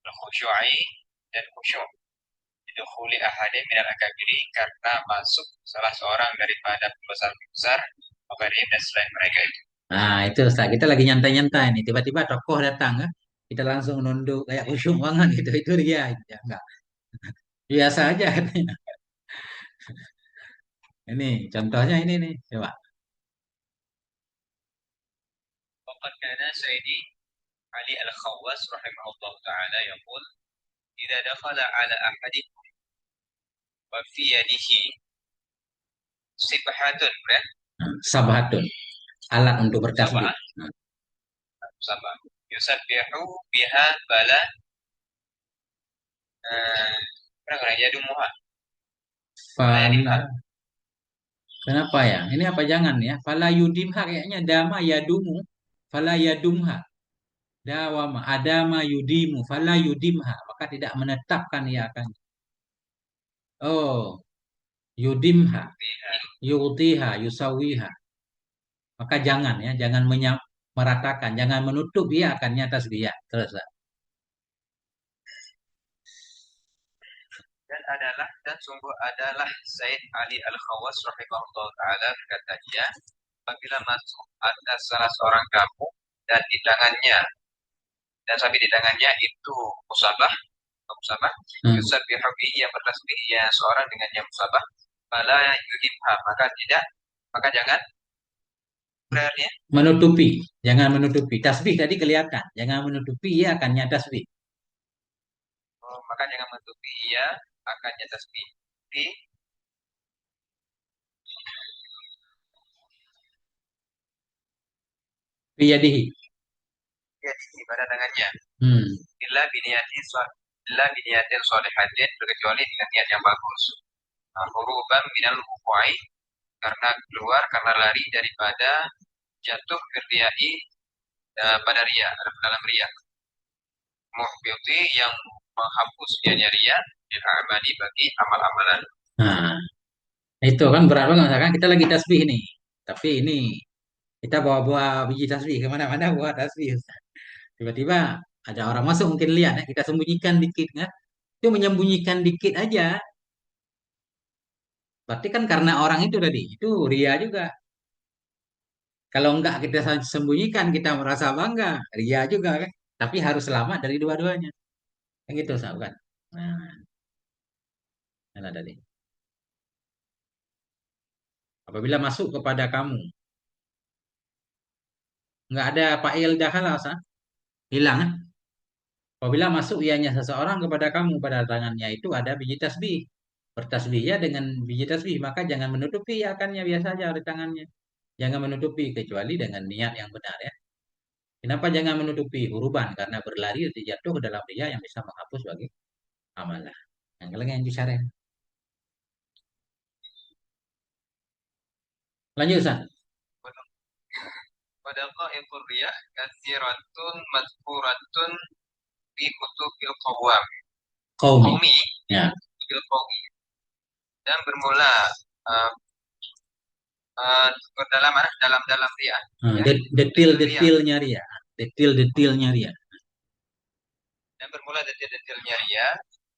khusyu'i dan khusyuk didukhuli ahadin minal akabiri karena masuk salah seorang daripada pembesar-pembesar Makarim dan selain mereka itu. Nah itu Ustaz, kita lagi nyantai-nyantai nih tiba-tiba tokoh datang kan kita langsung nunduk kayak khusyuk banget gitu itu dia ya enggak biasa aja katanya. Ini contohnya ini nih coba. وقد كان سيدي علي الخواس رحمه الله تعالى يقول إذا دخل على أحدكم وفي يده Sibhatun, ya. Sabhatun, alat untuk bertasbih. Sabah, sabah. Yusabbihu biha bala berapa ya dumuha. Bala ya Fala, dimha. kenapa ya? Ini apa jangan ya? Fala yudimha kayaknya dama yadumu. Fala yadumha. Dawama adama yudimu. Fala yudimha. Maka tidak menetapkan ia akan. Oh, yudimha. Biha. Yutiha. Yusawiha. Maka jangan ya. Jangan meratakan. Jangan menutup ia akan nyata dia. Terus. Dan sungguh adalah Said Ali Al-Khawas rahimahullah taala berkata dia, apabila masuk ada salah seorang kamu dan di tangannya dan sampai di tangannya itu musabah, musabah, Hmm. yusabbihu bihi yang bertasbih ya seorang dengannya musabah, fala yudhibha maka jangan prayernya, Menutupi. Jangan menutupi. Tasbih tadi kelihatan. Jangan menutupi ia akan nyata tasbih. maka jangan menutupi ia akannya tasbih di Biyadihi. pada tangannya. Hmm. Illa biniyatin illa biniyatin solihatin kecuali dengan niat yang bagus. Huruban minal wuku'i karena keluar karena lari daripada jatuh berriai pada ria dalam ria. Muhbiti yang menghapus dia ria yang amali bagi amal-amalan. Nah, itu kan berat banget. Misalkan kita lagi tasbih nih. Tapi ini kita bawa-bawa biji tasbih kemana-mana bawa tasbih. Tiba-tiba ada orang masuk mungkin lihat ya. Kita sembunyikan dikit kan. Itu menyembunyikan dikit aja. Berarti kan karena orang itu tadi. Itu ria juga. Kalau enggak kita sembunyikan kita merasa bangga. Ria juga kan. Tapi harus selamat dari dua-duanya. Kan gitu sahabat. Nah, mana tadi. Apabila masuk kepada kamu. Enggak ada fa'il dakhala, hilang kan? Apabila masuk ianya seseorang kepada kamu pada tangannya itu ada biji tasbih. Bertasbih ya dengan biji tasbih, maka jangan menutupi akannya biasa aja di tangannya. Jangan menutupi kecuali dengan niat yang benar ya. Kenapa jangan menutupi huruban? Karena berlari jatuh ke dalam dia yang bisa menghapus bagi amalah. Yang kalian yang bicara. Lanjut, San. Pada qa'iqur riya katsiratun madhkuratun fi kutubil qawam. Qaumi. Qaumi, ya, Ya. kutubil qaumi. Dan bermula uh, uh, dalam riya, ya, dengan riya. Detil-detilnya dia. Detil-detilnya dia. Dan bermula detil-detilnya riya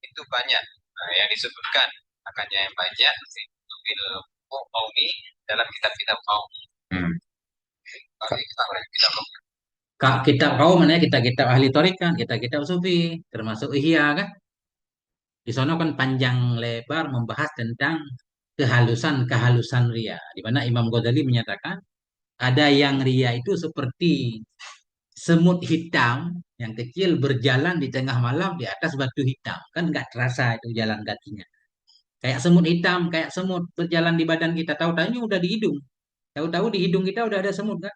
itu banyak. Nah, yang disebutkan akannya yang banyak fi kutubil qaumi dalam kitab-kitab kaum. Hmm. Kalau kitab Kitab kaum mana ya? Kitab-kitab ahli tarikat, kitab-kitab sufi, termasuk Ihya kan? Di sana kan panjang lebar membahas tentang kehalusan-kehalusan ria. Di mana Imam Ghazali menyatakan ada yang ria itu seperti semut hitam yang kecil berjalan di tengah malam di atas batu hitam. Kan nggak terasa itu jalan kakinya. Kayak semut hitam, kayak semut berjalan di badan kita. Tahu-tahunya udah di hidung. Tahu-tahu di hidung kita udah ada semut kan?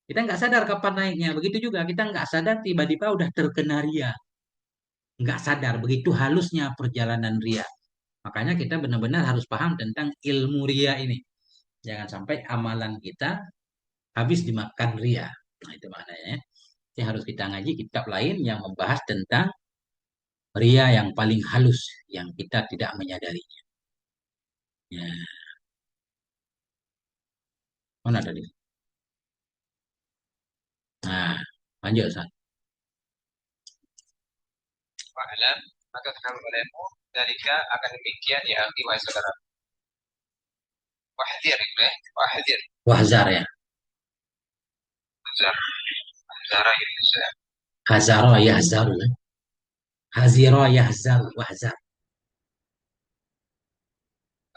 Kita nggak sadar kapan naiknya. Begitu juga kita nggak sadar tiba-tiba udah terkena ria. Nggak sadar begitu halusnya perjalanan ria. Makanya kita benar-benar harus paham tentang ilmu ria ini. Jangan sampai amalan kita habis dimakan ria. Nah, itu maknanya. Ya. Jadi harus kita ngaji kitab lain yang membahas tentang ria yang paling halus yang kita tidak menyadarinya. Ya, mana tadi? Nah, lanjut, Ustaz. Fa'lam, maka ketahui olehmu dalika akan demikian ya akhi wahai saudara. Wahdir itu ya, wahdir. Wahzar ya. Hazar, Hazara Indonesia. Hazara yahzaru. Ya. Hazira yahzaru. Wahzar.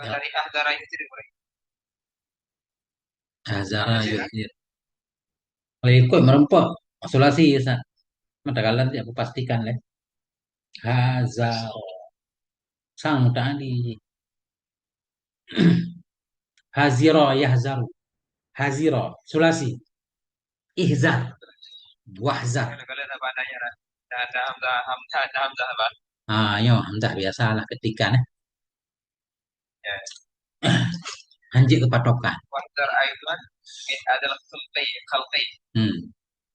Ya. Dari Ahdara itu tidak boleh. Hazara Hazir, yahzir. Kalau ikut merempok. Masulasi, Ustaz. Mata kalian aku pastikan lah. Hazar. Sang tadi. Haziro yahzaru. Haziro. Sulasi. Ihzar. Wahzar. Kalau kalian apa adanya, ada hamzah, ada hamzah apa? Ah, yo, hamzah biasalah ketika nah. Ya. Hanji kepatokan. Wahdar aidan min adalah khalqi Hmm.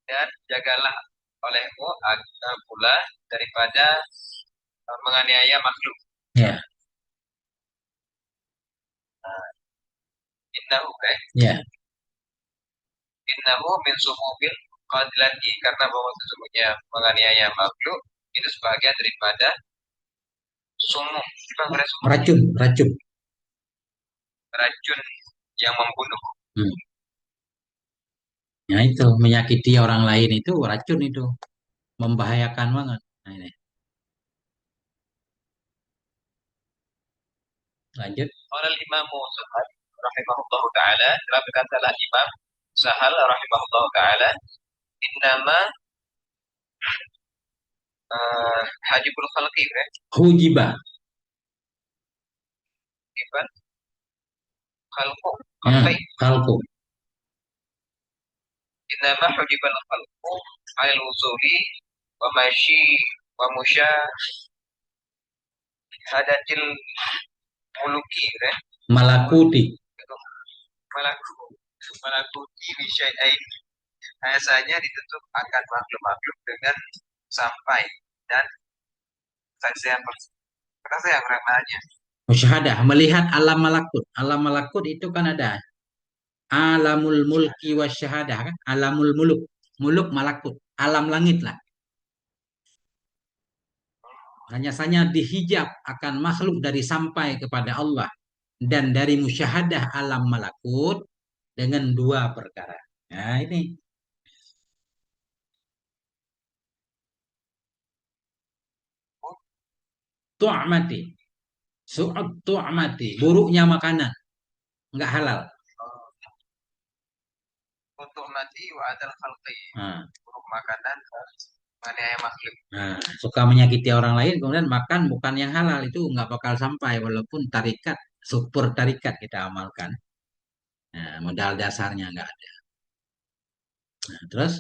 dan jagalah olehmu agar pula daripada menganiaya makhluk. Ya, Innahu ya. innahu min sumubil qadlati karena bahwa sesungguhnya menganiaya makhluk itu sebagian daripada sumum. Apa sumum? Racun, racun. Racun yang membunuh. Hmm. Nah itu menyakiti orang lain itu racun itu membahayakan banget. Nah, ini lanjut. Qala al-Imam Sahal rahimahullah taala telah berkatalah Imam Sahal rahimahullah taala innama hajibul khalqi Hujiba. kan khalqu Ya, khalqi kalku. innama hujibal khalqu al wusuli wa mashi wa musyahadatil muluki Malakuti. malaku malakuti bisyai'ain biasanya ditutup akan makhluk-makhluk dengan sampai dan saksian persaksian maknanya. Musyahadah. Melihat alam malakut. Alam malakut itu kan ada. Alamul mulki wa syahadah kan. Alamul muluk. Muluk malakut. Alam langit lah. Hanya saja dihijab akan makhluk dari sampai kepada Allah. Dan dari musyahadah alam malakut dengan dua perkara. Nah ini. Tu'mati. Su'ud tu'mati. Buruknya makanan. Nggak halal. Untuk mati wa adal khalqi Nah, buruk makanan menganiaya makhluk. nah, suka menyakiti orang lain kemudian makan bukan yang halal itu nggak bakal sampai walaupun tarikat, super tarikat kita amalkan. Nah, modal dasarnya nggak ada. Nah, terus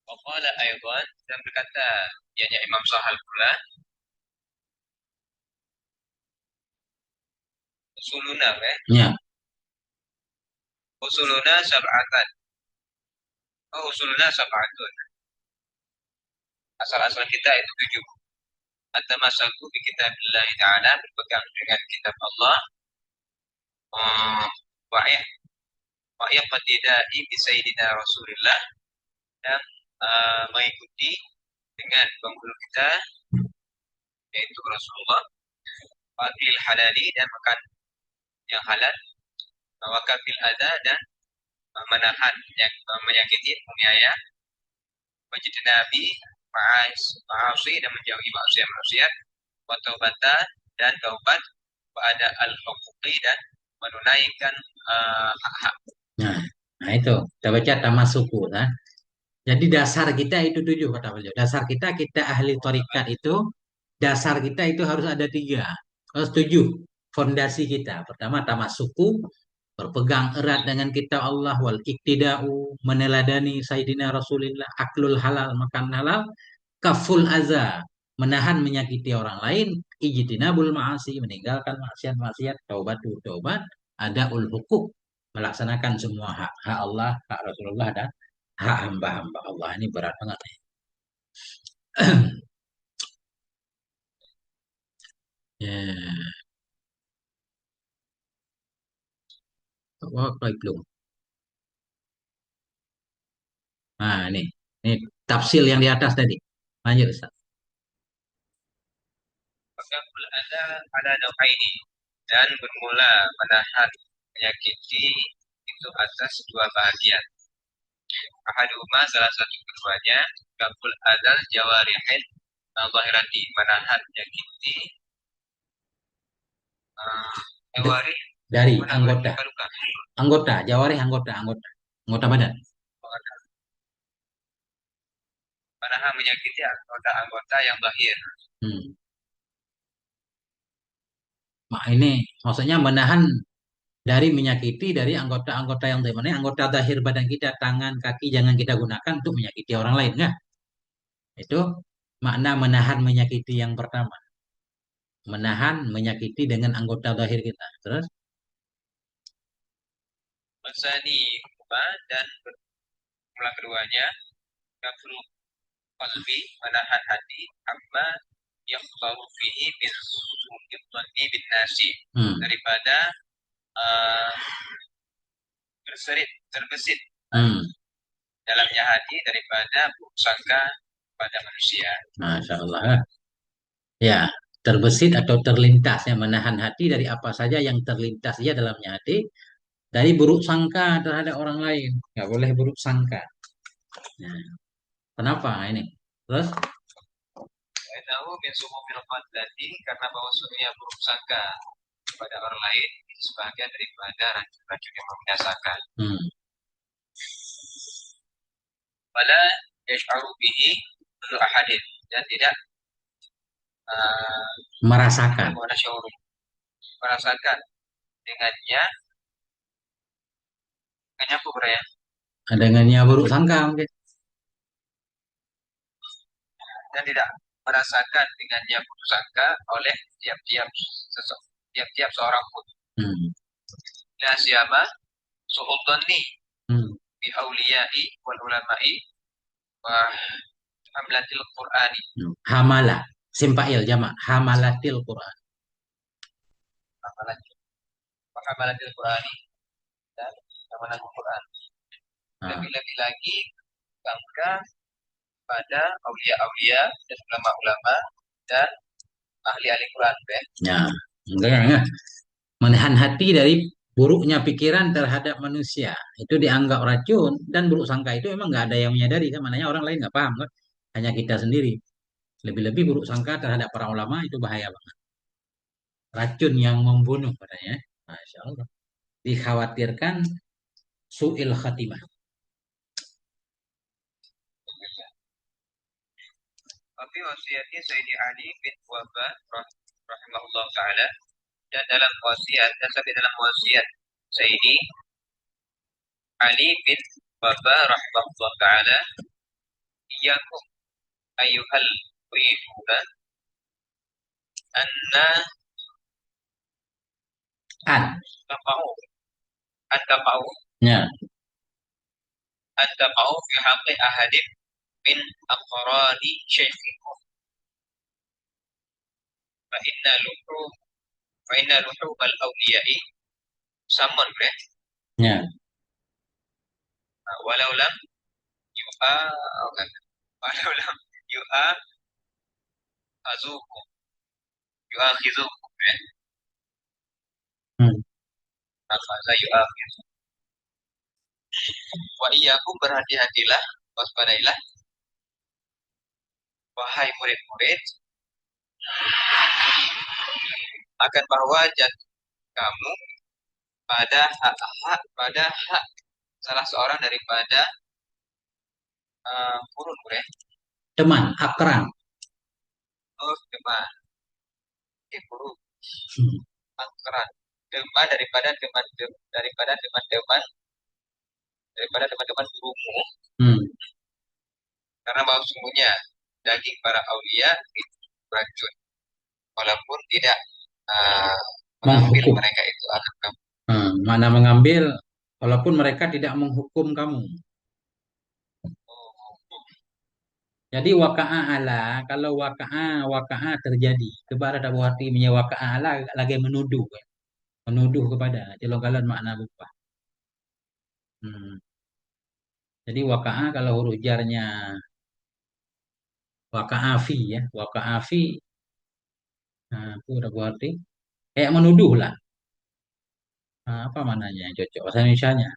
Waqala aydan dan berkata ianya Imam Sahal pula usuluna ya, usuluna sab'atan usuluna sab'atun asal-asal kita itu 7 at-tamassaku bi kitabillah ta'ala berpegang dengan kitab Allah wa wa iqtidai bi sayyidina Rasulillah dan mengikuti dengan pengguru kita yaitu Rasulullah wa aklil halali dan makan yang halal wa kafil adha dan menahan yang menyakiti menganiaya wajitnabi ma'asi dan menjauhi maksiat-maksiat wa taubata dan taubat wa ada al-huquqi dan menunaikan hak-hak. nah, nah itu kita baca tamasuku, nah. Jadi dasar kita itu 7 kata beliau. Dasar kita ahli tarikat itu dasar kita itu harus ada 3, harus 7. Fondasi kita pertama tamasuku, berpegang erat dengan kitab Allah, wal iktidau, meneladani Sayyidina Rasulullah, aklul halal, makan halal, kaful aza, menahan menyakiti orang lain, ijtinabul ma'asi, meninggalkan maksiat-maksiat, taubat, ada ul hukuk, melaksanakan semua hak Allah, hak Rasulullah dan hak hamba-hamba Allah. Ini berat banget. Ya, wah, belum. Nah, ini tafsir yang di atas tadi. Lanjut, Ustaz. Fakul ada nau'aini dan bermula menahan menyakiti itu atas 2 bagian. Ahaduma salah satu keduanya kaful adal jawarihin zahirati menahan menyakiti jawarih Dari anggota, luka-luka. jawarih anggota badan. Menahan menyakiti anggota-anggota yang zahir. Hmm. Nah, ini maksudnya menahan dari menyakiti dari anggota-anggota yang mana anggota zahir badan kita, tangan, kaki jangan kita gunakan untuk menyakiti orang lain, nah. Itu makna menahan menyakiti yang pertama. Menahan menyakiti dengan anggota zahir kita. Terus Wasani huma dan pula keduanya kafrul qalbi menahan hati amma yakhtaru fihi min su'id dhanni bin nasi hmm, daripada uh, terbesit hmm, dalamnya hati daripada buruk sangka pada manusia. Masya Allah. Ya, terbesit atau terlintas ya menahan hati dari apa saja yang terlintas ya dalamnya hati dari buruk sangka terhadap orang lain. Nggak boleh buruk sangka. Nah, kenapa ini? Terus, Tahu min sumumil qadlati karena bahwasanya buruk sangka kepada orang lain itu sebagian daripada racun-racun yang membinasakan. hmm, Wala yash'aru bihi kullu ahadin dan tidak uh, merasakan. merasakan dengannya apa bro ya? Dengannya buruk sangka mungkin. Dan tidak merasakan dengannya buruk sangka oleh tiap-tiap tiap-tiap seorang pun. Hmm, Ya siapa? Su'udhani hmm, bi auliyai wal ulama'i wa hamlatil qur'ani. Hamalah. Simpail jamak. Hamalatil Quran. Wa hamlatil qur'ani dan hamalatil Quran. Nah, Lebih-lebih lagi bangga pada aulia-aulia dan ulama-ulama dan ahli-ahli Quran. ya. Enggak. Menahan hati dari buruknya pikiran terhadap manusia. Itu dianggap racun dan buruk sangka itu memang nggak ada yang menyadari kan. Maknanya orang lain nggak paham kan. Hanya kita sendiri. Lebih-lebih buruk sangka terhadap para ulama itu bahaya banget. Racun yang membunuh katanya. Masya Allah. Dikhawatirkan su'il khatimah. Tapi wasiatnya Sayyidi Ali bin Wahbah rahimahullah ta'ala dan dalam wasiat dan sampai dalam wasiat Sayyidi Ali bin Wahbah rahimahullah ta'ala iyakum ayuhal muriduna anna An. taqa'u an taqa'u Ya. an taqa'u fi haqqi ahadim min aqrani syaikhikum fa inna luhum fa inna luhum al-awliya'i samun Ya. walau lam yu'a walau lam yu'a azukum yu'akhizukum Hmm. akhadha yu'akhizukum wa iyyakum berhati-hatilah waspadailah wahai murid-murid akan bahwa jatuh kamu pada hak salah seorang daripada guru murid. Teman, akran. Oh, teman. Guru Hmm. akran. Teman daripada teman-teman gurumu. Hmm. Karena bahwa sungguhnya daging para aulia itu racun. Walaupun tidak mengambil Menghukum. mereka itu anak kamu. Mana mengambil walaupun mereka tidak menghukum kamu. Jadi waka'ah ala, kalau waka'ah terjadi. Kepada Abu Hati waka'ah ala lagi menuduh. Ya. Menuduh kepada. Jelonggalan makna lupa. Hmm. Jadi waka'ah kalau huruf jarnya waka'ah fi ya. Waka'ah fi. Nah, itu Abu Hati. Kayak menuduh lah. Nah, apa mananya yang cocok? Bahasa Indonesianya.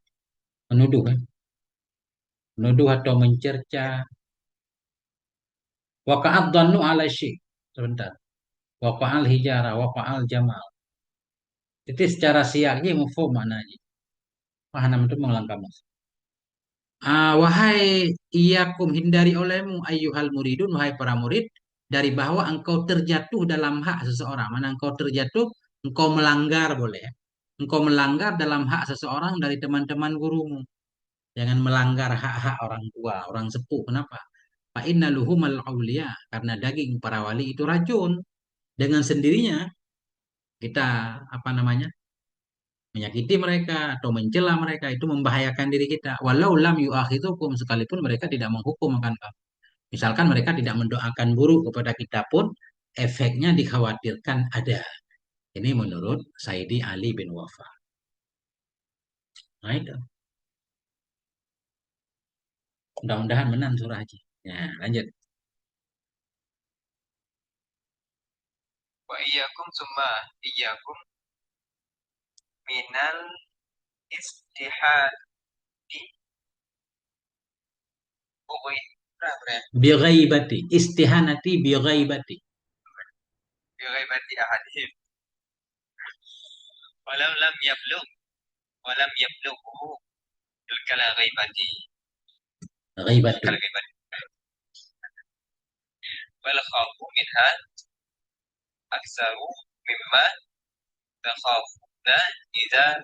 Menuduh kan. Menuduh atau mencerca. Waka'at dhannu ala syik. Sebentar. Waka'al hijara, waka'al jamal. Itu secara siaknya mufhum maknanya. Paham itu mengulang kamus. Wahai iyakum hindari olehmu ayyuhal muridun, wahai para murid, dari bahwa engkau terjatuh dalam hak seseorang. Mana engkau terjatuh, engkau melanggar boleh. Ya. engkau melanggar dalam hak seseorang dari teman-teman gurumu. Jangan melanggar hak-hak orang tua, orang sepuh. Kenapa? Fa inna luhumal auliya, karena daging para wali itu racun. Dengan sendirinya kita apa namanya? Menyakiti mereka atau mencela mereka itu membahayakan diri kita. Walau lam yu'akhidhukum, sekalipun mereka tidak menghukum akan kamu. Misalkan mereka tidak mendoakan buruk kepada kita pun efeknya dikhawatirkan ada. Ini menurut Sayyidi Ali bin Wafa. Nah itu. Mudah-mudahan menang surah Haji. Ya, lanjut. Wa iyyakum summa iyyakum minal istihadi bughi. Berapa ya? Bighaibati. Istihanati bighaibati. Bighaibati ahadihim. Walau lam yablugh. Walam yablughu tilkal ghaibati. Ghaibatu. Tilkal ghaibati. Bal khafu minha aksaru mimma takhafuna idza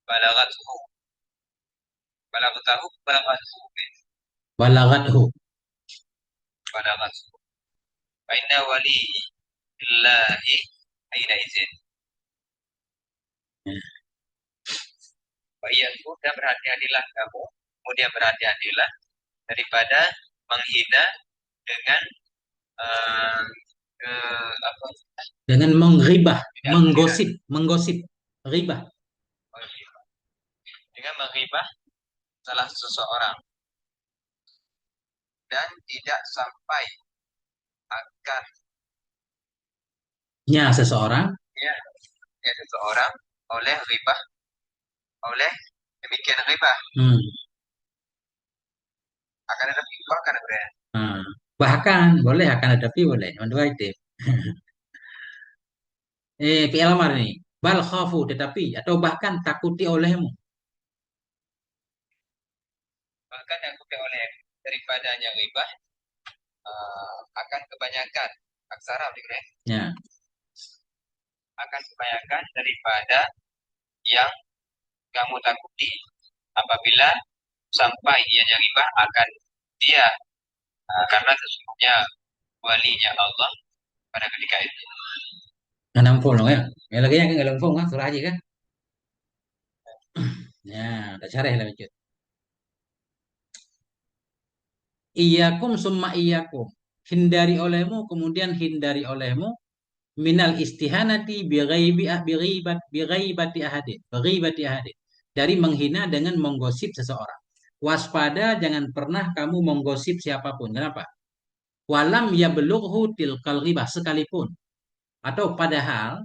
balagathu. Balagatahu balagathu. Balagathu. Balagathu. Fa inna wali illahi aina izin. Ya. Wa iyyakum, dan berhati-hatilah kamu, kemudian berhati-hatilah daripada menghina dengan eh, apa? Dengan menggibah, Tidak, menggosip, menggosip, ribah. dengan menghibah salah seseorang dan tidak sampai akan Nya seseorang. ya, ya seseorang oleh ribah, oleh demikian ribah Hmm. akan ada ribah akan ada. Nah, bahkan boleh akan ada tapi boleh. Dua itu. Fi'il amar nih. Bal khafu tetapi atau bahkan takuti olehmu. Bahkan yang oleh daripadanya ribah akan kebanyakan aksara begitu ya, Ya. akan kebanyakan daripada yang kamu takuti apabila sampai ianya ribah akan dia, karena sesungguhnya walinya Allah pada ketika itu. Nah, nampol loh ya. Ya lagi yang nggak lempung kan surah aja kan. Ya, udah careh lah lanjut. Iyakum summa iyakum. Hindari olehmu kemudian hindari olehmu minal istihanati bighaibati ahadin. Bighaibati ahadin. Dari menghina dengan menggosip seseorang. Waspada jangan pernah kamu menggosip siapapun. Kenapa? Walam yablughu tilkal ghibah sekalipun. Atau padahal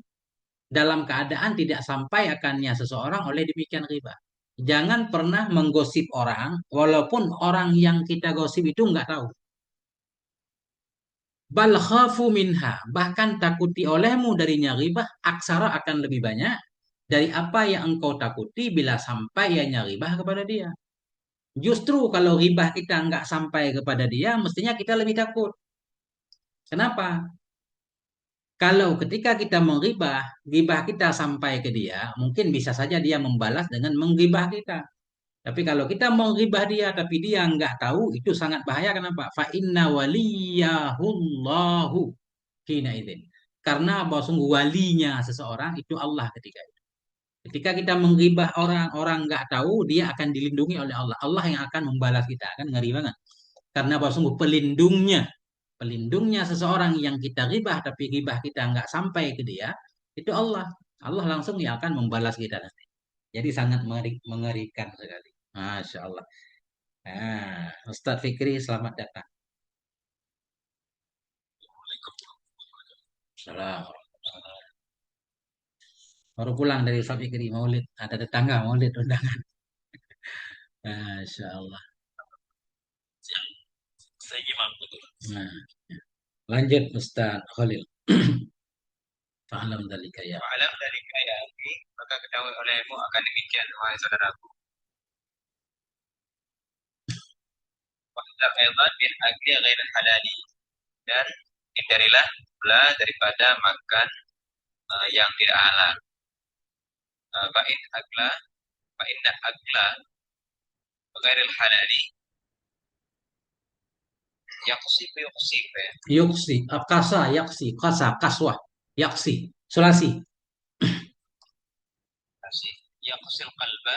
dalam keadaan tidak sampai akannya seseorang oleh demikian ghibah. Jangan pernah menggosip orang, walaupun orang yang kita gosip itu nggak tahu. Bal khafu minha, bahkan takuti olehmu darinya ghibah, aksara akan lebih banyak dari apa yang engkau takuti bila sampai ya ghibah kepada dia. Justru kalau ghibah kita nggak sampai kepada dia, mestinya kita lebih takut. Kenapa? Kalau ketika kita menggibah, gibah kita sampai ke dia, mungkin bisa saja dia membalas dengan menggibah kita. Tapi kalau kita menggibah dia, tapi dia nggak tahu, itu sangat bahaya. Kenapa? Fa inna waliyahullahu hina idzin. Karena bahwa sungguh walinya seseorang itu Allah ketika itu. Ketika kita menggibah orang, orang nggak tahu, dia akan dilindungi oleh Allah. Allah yang akan membalas kita. Kan ngeri banget. Karena bahwa sungguh pelindungnya seseorang yang kita gibah tapi gibah kita nggak sampai ke dia itu Allah. Allah langsung yang akan membalas kita nanti. Jadi sangat mengerikan sekali. Masya Allah. Nah, Ustadz Fikri selamat datang. Salam. Baru pulang dari Ustadz Fikri Maulid. Ada tetangga Maulid undangan. Masya Allah. Saya gimana betul? Nah, lanjut Ustadz Khalil. Fa'alam dalika ya. Alam dari kaya ini maka ketahui olehmu akan demikian wahai saudaraku. Wahdar aidan bin akli ghair halali, dan hindarilah pula daripada makan yang tidak halal. Fa'in akla, fa'inna akla ghairil halali yaqsi ya. Yuksi, kasa, yaksi, kasa, kaswah, yaksi, sulasi. Kasih yaqsil qalba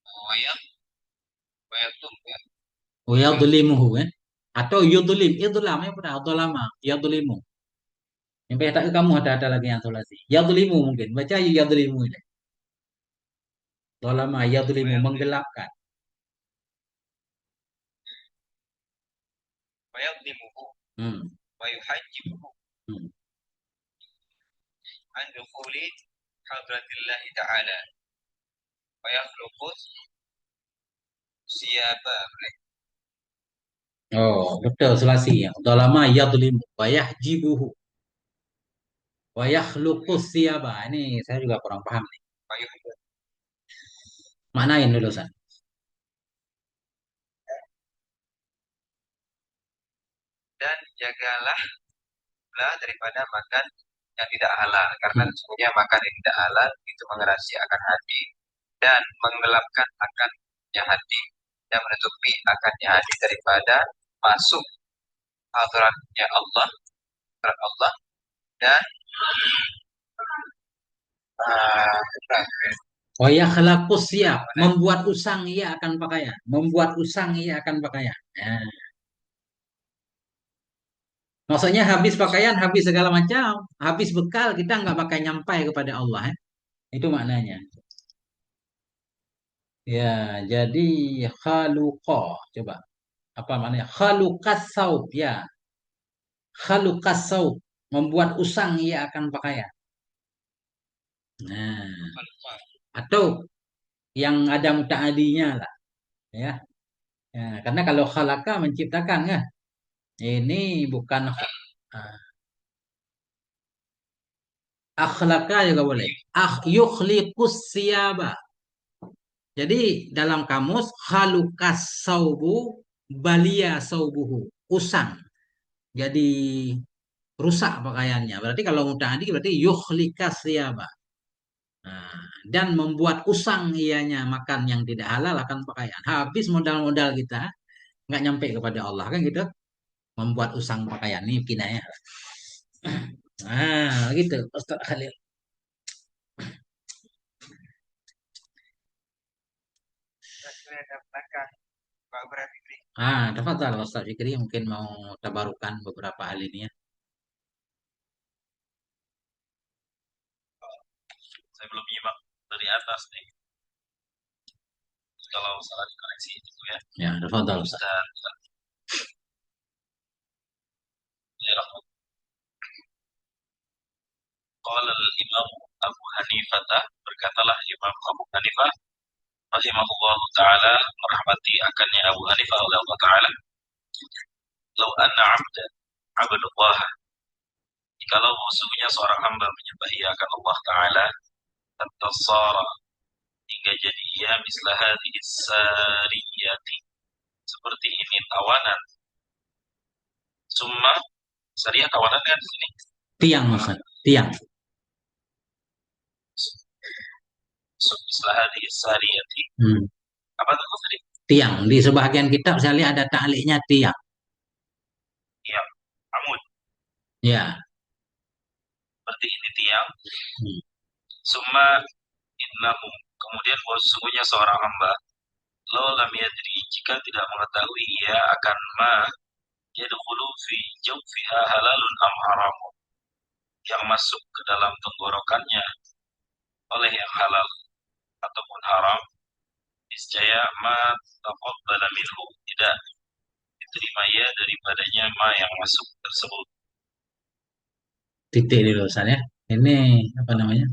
wa yaq wa yaqtum ya. Yadlimuhu, eh? Atau yudlim, idlam, ya pernah, lama, yadlimu. Yang tak kamu ada lagi yang sulasi. Yadlimu mungkin, baca yadlimu ini. Lama, Wa yadlimu, yaqdim menggelapkan. wa yaqdimuhu Hmm. wa yuhajjibuhu Hmm. an dukhuli hadratillahi ta'ala wa yakhluqu siyaba. Oh, betul sulasi ya. Lama, yadlimu, wa yahjibuhu, wa yakhluqus siyaba. Ini saya juga kurang paham nih. Wa yuhajjibuhu. Maknain dulu, San. Dan jagalah daripada makan yang tidak halal, karena Hmm. sesungguhnya makan yang tidak halal itu mengerahasiakan hati dan menggelapkan akannya hati dan menutupi akannya hati daripada masuk hadratnya Allah, hadrat Allah dan Wa yakhlaqus siyab, membuat usang ia akan pakaian. Membuat usang ia akan pakaian. Nah, maksudnya habis pakaian, habis segala macam, habis bekal kita nggak pakai nyampai kepada Allah. Itu maknanya. Ya, jadi khaluqa. Coba apa maknanya? Khaluqas saub. Ya, khaluqas saub. Membuat usang ia akan pakaian. Nah, atau yang ada mutaadinya lah. Ya. Ya, karena kalau khalaqa menciptakan kan. Ini bukan ah, akhlaqa juga boleh. Yukhliqus siyaba. Jadi dalam kamus halukas saubu balia saubuhu usang. Jadi rusak pakaiannya. Berarti kalau muta'adi berarti yukhlikas siyaba. Nah, dan membuat usang ianya makan yang tidak halal akan pakaian. Habis modal-modal kita nggak nyampe kepada Allah kan gitu. Membuat usang pakaian ini kinayah. Ah, gitu Ustaz Khalil. Tafadhal Ustaz Fikri mungkin mau tabarukan beberapa hal ini ya. Saya belum nyimak dari atas nih. Kalau salah dikoreksi itu ya. Ya, tafadhal Ustaz. Dan ya, qala al-Imam Abu Hanifah, berkatalah Imam Abu Hanifah rahimahullahu taala, merahmati akannya Abu Hanifah oleh Allah taala, "Lau anna 'abdan 'abadallah." Jikalau sesungguhnya seorang hamba menyembah akan Allah taala, tantasara, hingga jadi ia mislah hadhihi sariyati, seperti ini tawanan. Summa, sariyah tawanan kan di sini. Tiang Ustaz, tiang. Mislah hadhihi sariyati. Hmm. Apa tuh tadi? Tiang. Di sebagian kitab saya lihat ada ta'liknya tiang. Tiang, amud. Ya. Seperti ini tiang. Hmm. Summa innahu, kemudian bahwa sesungguhnya seorang hamba, lo lam yadri, jika tidak mengetahui ia akan ma yadkhulu fi jawfiha halalun am haram, yang masuk ke dalam tenggorokannya oleh yang halal ataupun haram, niscaya ma taqabbala minhu, tidak diterima ia daripadanya ma yang masuk tersebut. Titik dulu Ustaz ya. Ini apa namanya?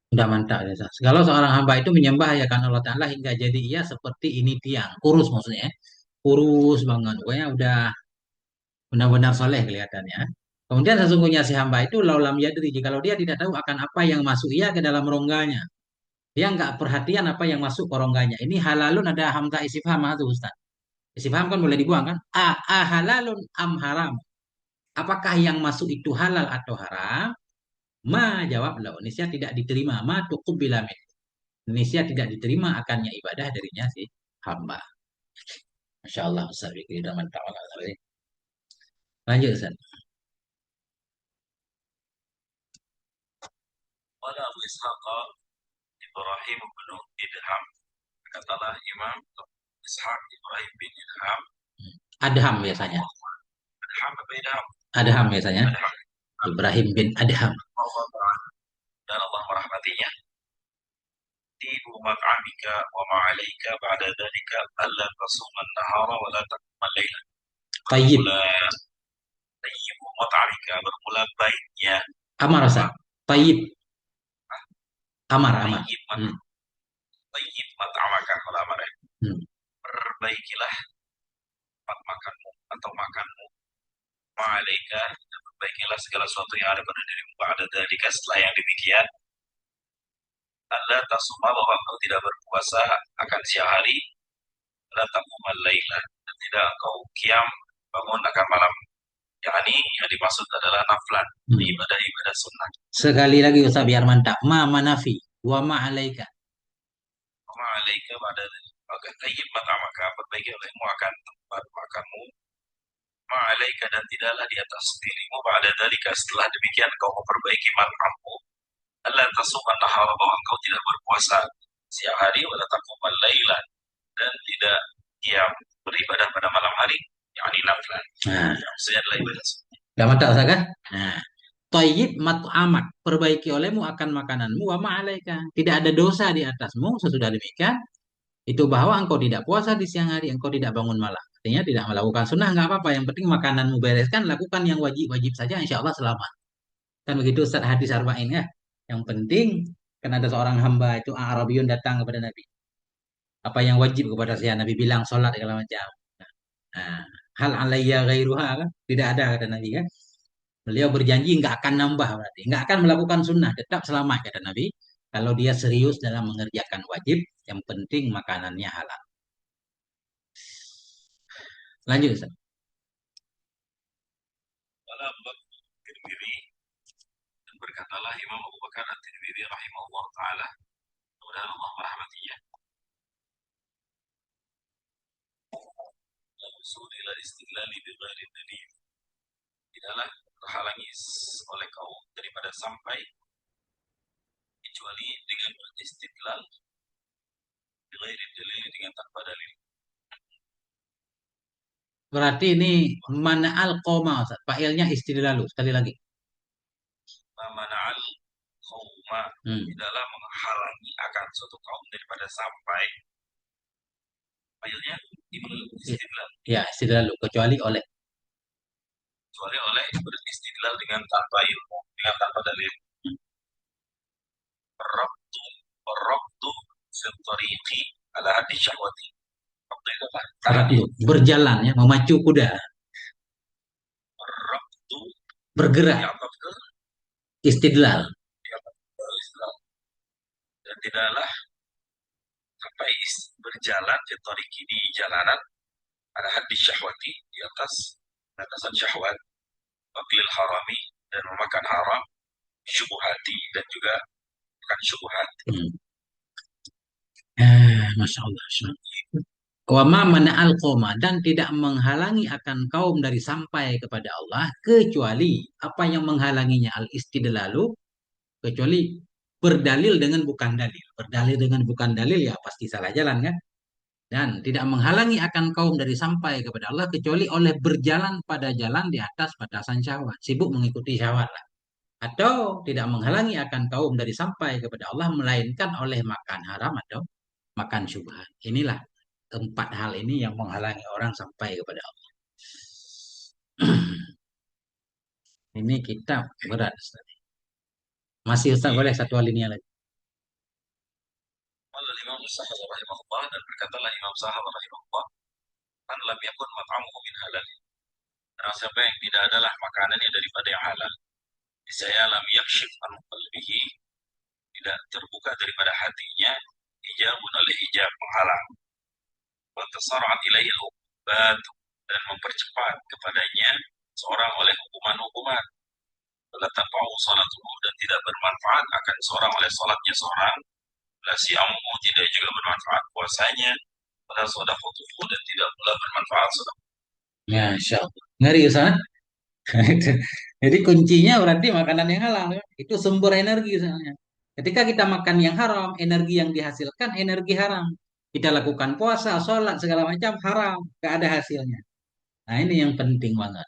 Udah mantap ya Ustaz. Kalau seorang hamba itu menyembah ya kan Allah Ta'ala hingga jadi ia seperti ini tiang. Kurus maksudnya ya. Kurus banget. Pokoknya udah benar-benar soleh kelihatannya. Kemudian sesungguhnya si hamba itu laulam yadri. Kalau dia tidak tahu akan apa yang masuk ia ke dalam rongganya. Dia nggak perhatian apa yang masuk ke rongganya. Ini halalun ada hamzah istifham itu Ustaz. Istifham kan boleh dibuang kan? Halalun am haram. Apakah yang masuk itu halal atau haram? Ma jawab lau. Nisya tidak diterima. Ma tuqbila min. Nisya tidak diterima akannya ibadah darinya si hamba. Masya Allah Ustaz Fikri udah mantap banget. Lanjut Ustaz. Qala Abu Ishaq Ibrahim bin Idham, katalah Imam Ishaq Ibrahim bin Idham. Adham biasanya. Adham apa Idham? Adham biasanya. Adham. Ibrahim bin Adham. Dan Allah merahmatinya. Tibu mat'amika wa ma'alaika ba'da dhalika alla tasuma an-nahara wa la taquma al-laila. Tayyib. Tayyibu mat'amika bermula baiknya. Amar Ustaz. Tayyib. Amar. Tayyib mat'amaka kalau amar. Perbaikilah tempat makanmu atau makanmu. Ma'alaika, dan perbaikilah segala sesuatu yang ada pada dirimu ba'da dhalika setelah yang demikian. Allah tasuma bahwa engkau tidak berpuasa akan siang hari, la taqumal laila, dan tidak engkau qiyam bangun akan malam. Yakni yang dimaksud adalah naflan, ibadah-ibadah sunnah. Sekali lagi Ustaz biar mantap. Ma manafi wa ma alaika. Wa ma alaika ba'da maka tayyib mat'amaka, perbaiki olehmu akan tempat makanmu. Ma alaika, dan tidaklah di atas dirimu ba'da dzalika setelah demikian engkau memperbaiki mat'ammu. Allah tasuma nahara, bahwa engkau tidak berpuasa siang hari, wala taqumal laila, dan tidak qiyam beribadah pada malam hari, yakni naflan. Maksudnya adalah ibadah. Gak mantap Ustaz kan? Nah, Tayyib mat'amak, perbaiki olehmu akan makananmu wa ma'alaika. Tidak ada dosa di atasmu sesudah demikian. Itu bahwa engkau tidak puasa di siang hari, engkau tidak bangun malam. Artinya tidak melakukan sunnah nggak apa-apa. Yang penting makananmu bereskan, lakukan yang wajib-wajib saja, insya Allah selamat. Kan begitu Ustaz hadis arba'in ya. Yang penting kan ada seorang hamba itu Arabiyun datang kepada Nabi. Apa yang wajib kepada saya? Nabi bilang sholat segala macam. Nah, hal alayya ghairuha kan? Tidak ada kata Nabi kan? Beliau berjanji nggak akan nambah berarti, nggak akan melakukan sunnah, tetap selamat kata Nabi. Kalau dia serius dalam mengerjakan wajib, yang penting makanannya halal. Lanjut Ustaz. Dan berkatalah Imam Abu Bakar At-Tirmidzi rahimahullah taala, mudah-mudahan Allah merahmatinya. Al-usul ila istidlali bi ghairi dalil. Tidaklah terhalangi oleh kaum daripada sampai kecuali dengan beristidlal bi ghairi dalil, dengan tanpa dalil. Berarti ini mana al-qoma Ustaz. Fa'ilnya istidlalu sekali lagi. Mana'al qauma, tidaklah menghalangi akan suatu kaum daripada sampai, fa'ilnya ini istidlal. Ya, istidlalu kecuali oleh beristidlal dengan tanpa ilmu, dengan tanpa dalil. Rabtu fil tariqi ala haddi syahwati. Berjalan ya, memacu kuda. Rabtu bergerak. Istidlal. Dan tidaklah sampai berjalan di tariqi, di jalanan, ala haddi syahwati, di atas batasan syahwat, wakil harami, dan memakan haram, syubuhati, dan juga makan syubuhat. Masya Allah. Wa ma mana'al qoma, dan tidak menghalangi akan kaum dari sampai kepada Allah kecuali apa yang menghalanginya al istidlalu, kecuali berdalil dengan bukan dalil. Berdalil dengan bukan dalil ya pasti salah jalan kan? Dan tidak menghalangi akan kaum dari sampai kepada Allah kecuali oleh berjalan pada jalan di atas batasan syahwat, sibuk mengikuti syahwat lah. Atau tidak menghalangi akan kaum dari sampai kepada Allah melainkan oleh makan haram atau makan syubhat. Inilah keempat hal ini yang menghalangi orang sampai kepada Allah. Ini kitab berat Ustaz. Masih Ustaz boleh satu alinea lagi. Imam Sahab rahimahullah, dan berkatalah Imam Sahab rahimahullah, man lam yakun mat'amuhu min halal. Barang siapa yang tidak adalah makanannya daripada yang halal. Saya lam yakshif an qalbihi, tidak terbuka daripada hatinya, hijabun oleh hijab menghalang. Wa tasarra'at ilaihi al-uqubat, dan mempercepat kepadanya seorang oleh hukuman-hukuman. la tanfa'u salatuhu, dan tidak bermanfaat akan seorang oleh salatnya seorang, la siyamuhu, tidak juga bermanfaat puasanya, wala shadaqatuhu, dan tidak pula bermanfaat sedekah. Ya, insya Allah. Ngeri Ustaz. Itu. Jadi kuncinya berarti makanan yang halal ya. Itu sumber energi soalnya. Ketika kita makan yang haram, energi yang dihasilkan energi haram. Kita lakukan puasa, sholat, segala macam haram, gak ada hasilnya. Nah ini yang penting banget.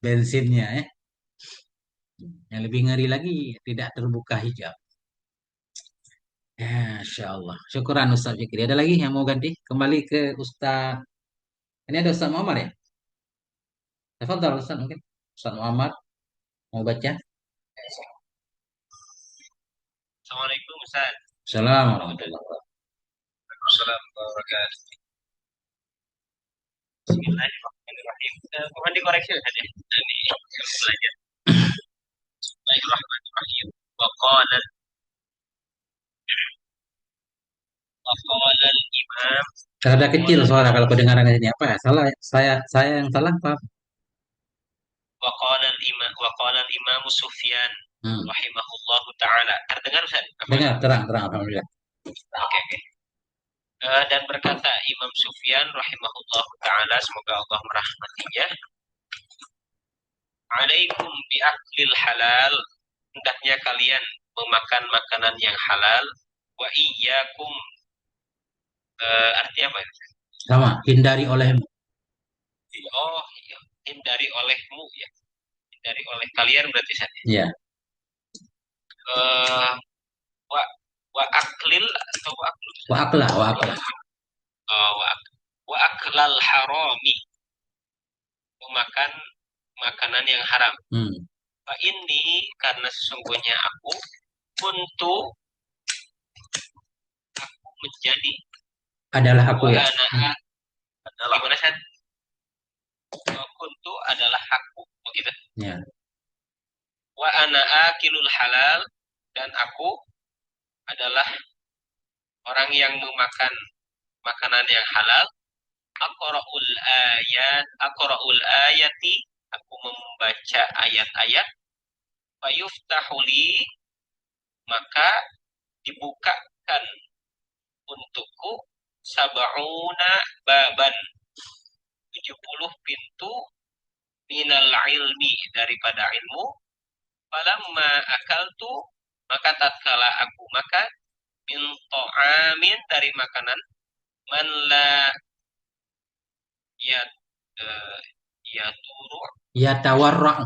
Bensinnya ya. Yang lebih ngeri lagi tidak terbuka hijab. Ya, Insya Allah. Syukuran Ustaz Fikri. Ada lagi yang mau ganti? Kembali ke Ustaz. Ini ada Ustaz Muhammad ya? Tafadhal Ustaz mungkin. Ustaz Muhammad mau baca? Assalamualaikum Ustaz. Assalamualaikum warahmatullahi wabarakatuh. Assalamualaikum warahmatullahi wabarakatuh. Bismillahirrahmanirrahim. Mohon dikoreksi Ustaz ya. Ini belajar. Bismillahirrahmanirrahim. Waqala waqala al-imam Ada kecil suara kalau kedengaran di sini apa ya? Salah, saya yang salah apa? waqala al-imam Sufyan Hmm. rahimahullahu taala. Terdengar Ustaz? Dengar terang terang alhamdulillah. Oke, oke. Dan berkata Imam Sufyan rahimahullahu taala, semoga Allah merahmatinya, alaikum bi aklil halal, hendaknya kalian memakan makanan yang halal, wa iyyakum, artinya apa? Sama, hindari olehmu. Oh, iya. Hindari olehmu ya. Hindari oleh kalian berarti saya. Ya, Eh, wa wa aklil atau wa aklul? wa aklah, wa aklah. Wa aklal harami, memakan makanan yang haram. Hmm. Pak ini karena sesungguhnya aku menjadi Adalah aku ya. adalah gimana San? Kuntu adalah aku begitu. Ya. Wa ana akilul halal, dan aku adalah orang yang memakan makanan yang halal. Aqra'ul ayati, aku membaca ayat-ayat. Fayuftahuli, maka dibukakan untukku sab'una baban, 70 pintu, minal ilmi, daripada ilmu. Falamma akaltu, maka tatkala aku makan, min ta'amin, dari makanan, man la ya ya turu, Ya tawarra.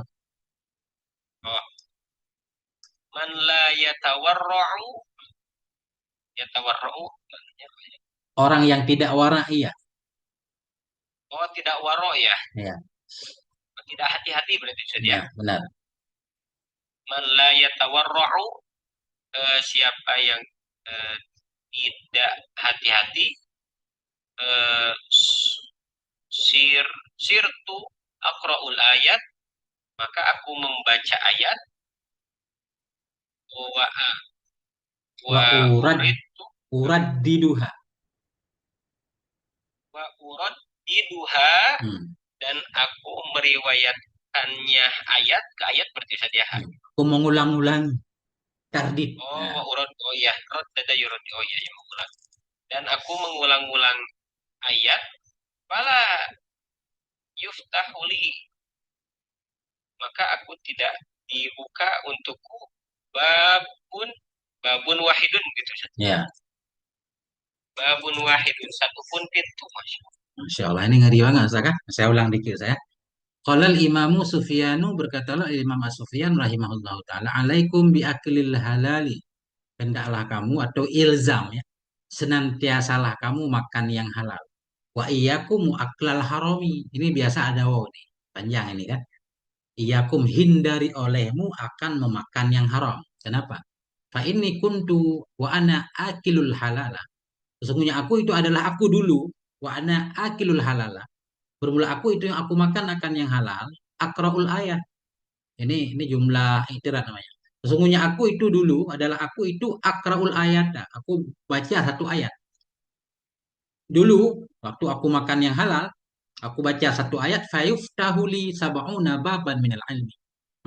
oh, man la yatawarra'u, yatawarra'u, Orang yang tidak wara iya. oh tidak waro ya, Ya. tidak hati-hati berarti saja. Ya, benar. Man la yatawarra'u, siapa yang tidak hati-hati, sirtu aqra'ul ayat, maka aku membaca ayat, wa Wa urad uridu urad diduha. wa urad diduha, dan aku meriwayatkannya ayat ke ayat berarti saja. Aku mengulang-ulang tardid. Oh, wa urad, oh ya, raddada yurad, oh ya, ya, mengulang. Dan aku mengulang-ulang ayat, fala yuftahuli, maka aku tidak dibuka untukku babun wahidun gitu. Ya. Babun wahidun, satu pun pintu. Masya Allah, ini ngeri banget, Ustaz, kan? Saya ulang dikit saya. Qala Imamu Sufyanu, berkatalah Imam As-Sufyan rahimahullahu taala, alaikum bi aklil halali. Hendaklah kamu atau ilzam ya, senantiasalah kamu makan yang halal. Wa iyyakum aklal harami. Ini biasa ada waw nih. Panjang ini kan. Iyyakum, hindari olehmu akan memakan yang haram. Kenapa? Fa ini kuntu wa ana akilul halala. Sesungguhnya aku itu adalah aku dulu. Wa ana akilul halala. Bermula aku itu yang aku makan akan yang halal. Akraul ayat. Ini jumlah itirat namanya. Sesungguhnya aku itu dulu adalah aku itu akraul ayat. Aku baca satu ayat. Dulu waktu aku makan yang halal, aku baca satu ayat, fayuftahuli sab'una baban minal ilmi.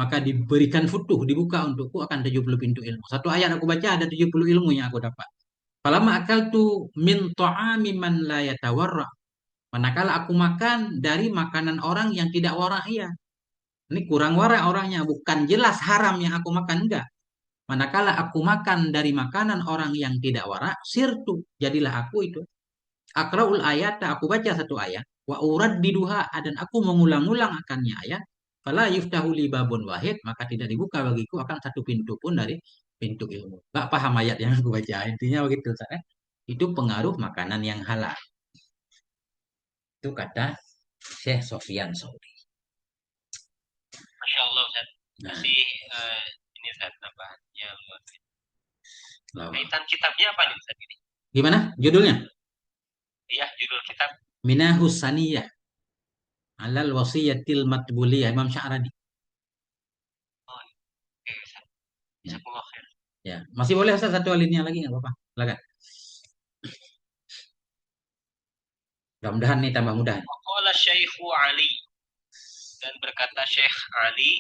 maka diberikan futuh, dibuka untukku akan 70 pintu ilmu. Satu ayat aku baca ada 70 ilmu yang aku dapat. Falamma akaltu min ta'ami man la yatawarra. Manakala aku makan dari makanan orang yang tidak wara, iya. Ini kurang wara orangnya, bukan jelas haram yang aku makan, enggak. Manakala aku makan dari makanan orang yang tidak wara, sirtu, jadilah aku itu. Akraul ayat, aku baca satu ayat, wa urad diduha, dan aku mengulang-ulang akannya ayat. Fala yuftahu li babun wahid, maka tidak dibuka bagiku akan satu pintu pun dari pintu ilmu. Gak paham ayat yang aku baca, intinya begitu. Itu pengaruh makanan yang halal. Itu kata Syekh Sofyan Sauri. Masya Allah Ustaz. Nah, Masih ini Ustaz tambahannya luar biasa. lalu. Kaitan kitabnya apa nih Ustaz ini? Gimana judulnya? Iya, judul kitab. Minahus Saniyah alal wasiyatil matbuliyah Imam Sya'rani. Oh, oke Ustaz. Ya. Jazakumullah khair. Ya, masih boleh Ustaz satu alinea lagi nggak apa-apa. Silakan. Mudah-mudahan nih tambah mudah. Qala Syekhu Ali, dan berkata Syekh Ali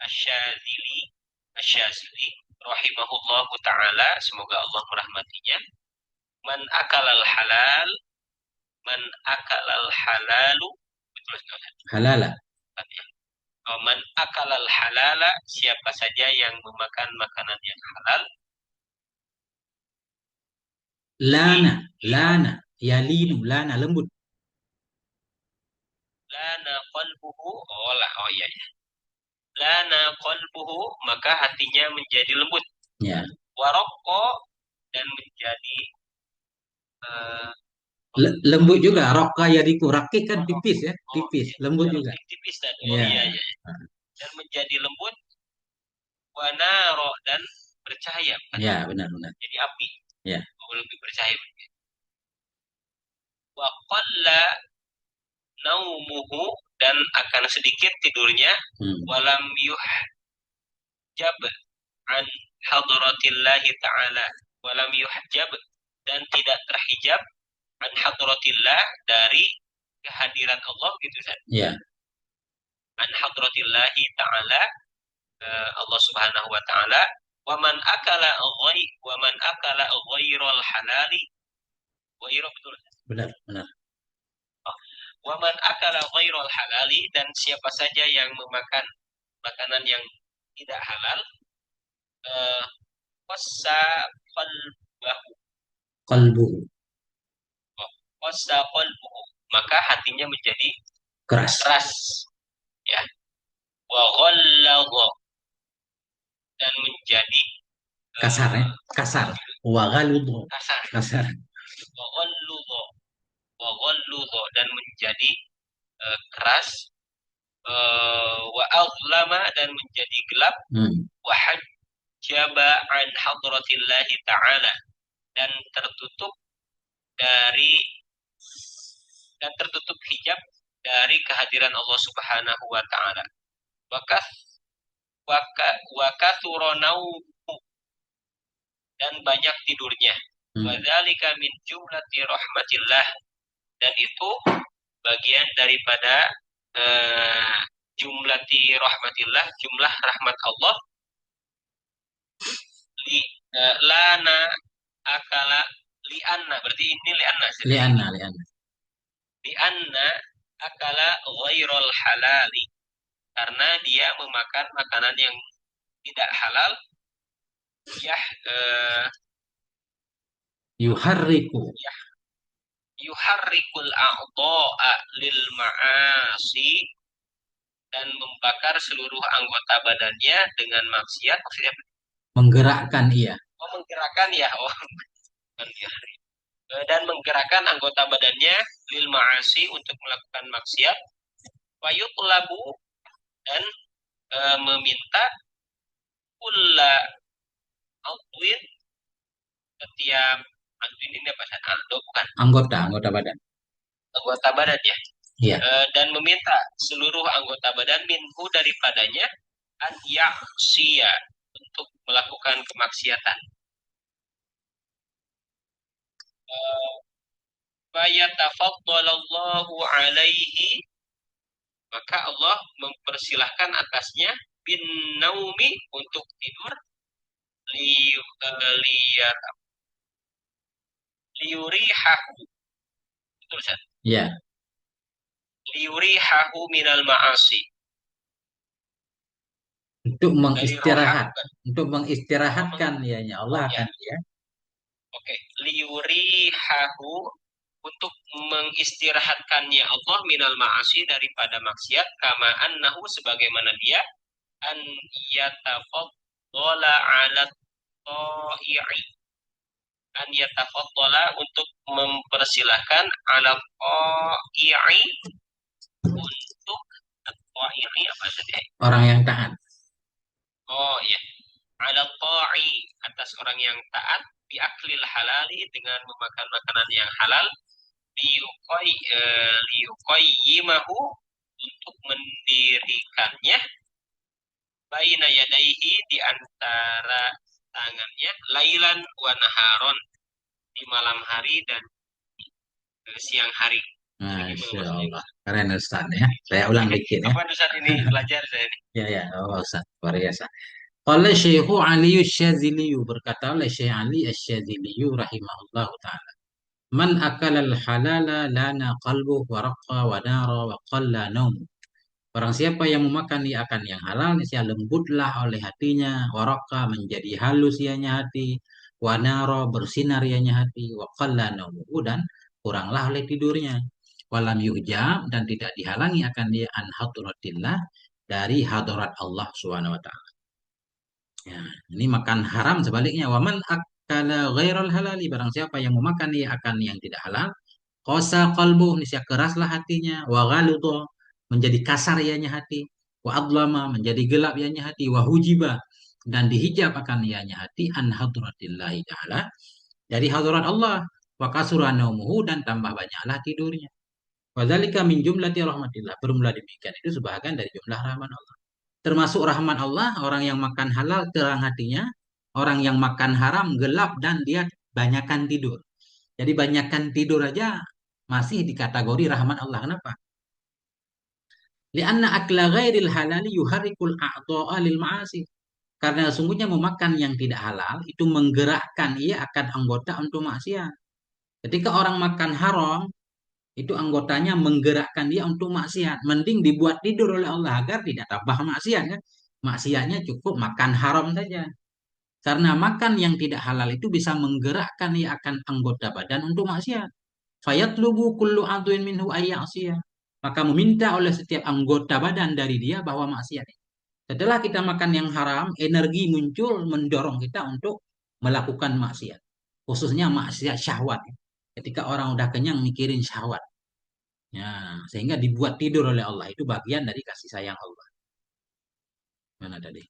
Asy-Syazili rahimahullahu taala, semoga Allah merahmatinya, man akalal halal, man akalal halalu, betul sekali. Halala. Oh, man akalal halala, siapa saja yang memakan makanan yang halal, Lana, yalinu, lana lembut. lana qalbuhu, oh iya ya. Lana qalbuhu, maka hatinya menjadi lembut. Ya. Waraqqa, dan menjadi Lembut juga. Rokka yadiku, rakik kan tipis ya, tipis. Lembut juga. tipis dan Ya. iya. Dan menjadi lembut, wanaro, dan bercahaya. Ya, benar-benar. Jadi api. Ya. Lebih bercahaya. Wa qalla naumuhu, dan akan sedikit tidurnya. Walam yuhjab an hadratillahi ta'ala, walam yuhjab, dan tidak terhijab an hadratillah, dari kehadiran Allah, gitu kan? Ya. An hadratillahi ta'ala, Allah Subhanahu wa taala. Wa man akala ghairal halali, betul. Benar, benar. Wa man akala ghairal halali, dan siapa saja yang memakan makanan yang tidak halal, qassa qalbuhu, maka hatinya menjadi keras. Ya. Wa ghallagha, dan menjadi kasar ya, kasar. Wa ghaludha, kasar. Wa ghalludha, dan menjadi keras. Wa aghlama, dan menjadi gelap. Wa hajjaba an hadratillahi ta'ala, dan tertutup hijab dari kehadiran Allah Subhanahu wa taala. Wa kathuranau, dan banyak tidurnya. Wa dzalika min jumlati rahmatillah, dan itu bagian daripada jumlati rahmatillah, jumlah rahmat Allah. Lana akala li'anna, berarti ini li'anna akala ghairal halali, karena dia memakan makanan yang tidak halal. Yuharrikul a'dha'a lil ma'asi, dan membakar seluruh anggota badannya dengan maksiat. Maksudnya menggerakkan, iya. Menggerakkan ya. Dan menggerakkan anggota badannya lil ma'asi, untuk melakukan maksiat. Fayutlabu, dan meminta kulla outwit, setiap ini apa? Bukan. Anggota badan. Anggota badan ya. Iya. Dan meminta seluruh anggota badan minhu, daripadanya, an ya'siya, untuk melakukan kemaksiatan. Fayatafaddalallahu alaihi, maka Allah mempersilahkan atasnya bin naumi untuk tidur, liu, liar liurihahu, betul Ustaz? Ya, Liurihahu minal ma'asi, untuk dari roha. untuk mengistirahatkan ya Allah Ya, akan dia. oke. Liurihahu, untuk mengistirahatkannya Allah minal ma'asi, daripada maksiat, kama annahu, sebagaimana dia, an yatafaddala ala ta'i'i, an yatafaddala, untuk mempersilahkan, ala ta'i'i, untuk ta'i'i apa tadi? Orang yang taat. Oh iya, ala ta'i, atas orang yang taat, biaklil halali, dengan memakan makanan yang halal, liyuqayyimahu, untuk mendirikannya, baina yadaihi, di antara tangannya, lailan wa naharon, di malam hari dan siang hari. Masya Allah. Keren Ustaz ya. Saya ulang dikit ya. Apa Ustaz ini belajar saya ini? Ya, oh, Ustaz. Luar biasa. Qala Syekhu Ali Syadzili, berkata oleh Syekh Ali Asy-Syadzili rahimahullah taala. Man akala al-halala lana qalbuhu wa raqqa wa nara wa qalla naumu. Barang siapa yang memakan ia akan yang halal, niscaya lembutlah oleh hatinya, waraka menjadi halus ianya hati, wanaro bersinar ianya hati, waqalla naumuhu, dan kuranglah oleh tidurnya. Walam yuhjam, dan tidak dihalangi akan dia an hadratillah, dari hadarat Allah Subhanahu wa taala. Ya, ini makan haram sebaliknya. Waman akala ghairal halali, barang siapa yang memakan ia akan yang tidak halal, qasa qalbuh, niscaya keraslah hatinya, wa ghaludha, menjadi kasar ianya hati, wa adlama, menjadi gelap ianya hati, wa hujiba, dan dihijab akan ianya hati, an hadratillahi ta'ala, dari hadrat Allah, wa kasura naumuhu, dan tambah banyaklah tidurnya. Wa dzalika min jumlati rahmatillah, bermula demikian itu sebahagian dari jumlah rahmat Allah. Termasuk rahmat Allah, orang yang makan halal terang hatinya, orang yang makan haram gelap dan dia banyakkan tidur. Jadi banyakkan tidur aja masih di kategori rahmat Allah. Kenapa? Lianna akla ghairil halali yuharrikul a'dha'a lil ma'asi. Karena sungguhnya memakan yang tidak halal itu menggerakkan ia akan anggota untuk maksiat. Ketika orang makan haram, itu anggotanya menggerakkan dia untuk maksiat. Mending dibuat tidur oleh Allah agar tidak tambah maksiat kan. Maksiatnya cukup makan haram saja. Karena makan yang tidak halal itu bisa menggerakkan ia akan anggota badan untuk maksiat. Fayatlubu kullu adwin minhu ayyasiyah. Maka meminta oleh setiap anggota badan dari dia bahwa maksiat. Setelah kita makan yang haram, energi muncul mendorong kita untuk melakukan maksiat. Khususnya maksiat syahwat. Ketika orang udah kenyang mikirin syahwat. Ya, sehingga dibuat tidur oleh Allah. Itu bagian dari kasih sayang Allah. Mana tadi?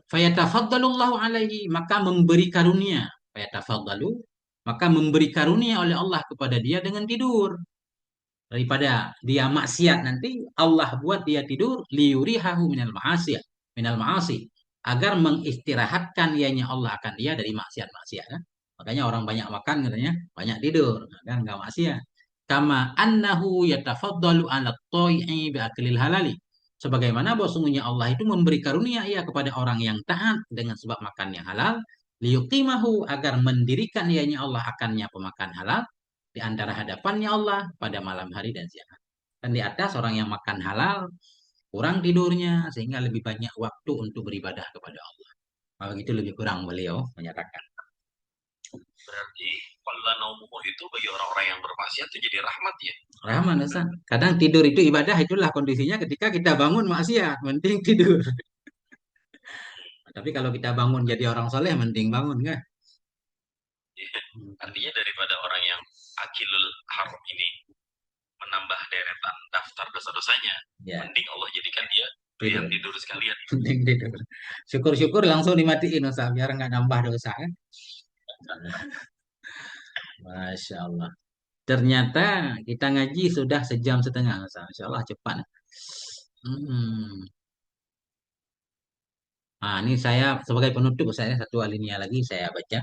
Fayatafaddalullahu alaihi, maka memberi karunia. Fayatafaddalu, maka memberi karunia oleh Allah kepada dia dengan tidur. Daripada dia maksiat nanti Allah buat dia tidur, liyurihahu minal ma'asi, agar mengistirahatkan ianya Allah akan dia dari maksiat-maksiat kan? Makanya orang banyak makan katanya banyak tidur kan, nggak maksiat. Kama annahu yatafaddalu ala toi'i bi aklil halali, sebagaimana bahwa sungguhnya Allah itu memberi karunia ia kepada orang yang taat dengan sebab makan yang halal, liyuqimahu, agar mendirikan ianya Allah akannya pemakan halal di antara hadapannya Allah pada malam hari dan siang hari. Dan di atas orang yang makan halal, kurang tidurnya, sehingga lebih banyak waktu untuk beribadah kepada Allah. Kalau itu lebih kurang beliau menyatakan. Berarti qalla naumuhu itu bagi orang-orang yang bermaksiat itu jadi rahmat ya. Rahman, Ustaz. Kadang tidur itu ibadah, itulah kondisinya ketika kita bangun maksiat, mending tidur. Tapi kalau kita bangun jadi orang soleh, mending bangun kan? Artinya daripada orang yang akilul haram ini menambah deretan daftar dosa-dosanya, Ya, mending Allah jadikan dia yang tidur sekalian. mending tidur. Syukur-syukur langsung dimatiin Ustaz, biar nggak nambah dosa kan? Masya Allah. Ternyata kita ngaji sudah sejam setengah Ustaz. Masya Allah cepat. Hmm. Nah, ini saya sebagai penutup, saya satu alinea lagi saya baca.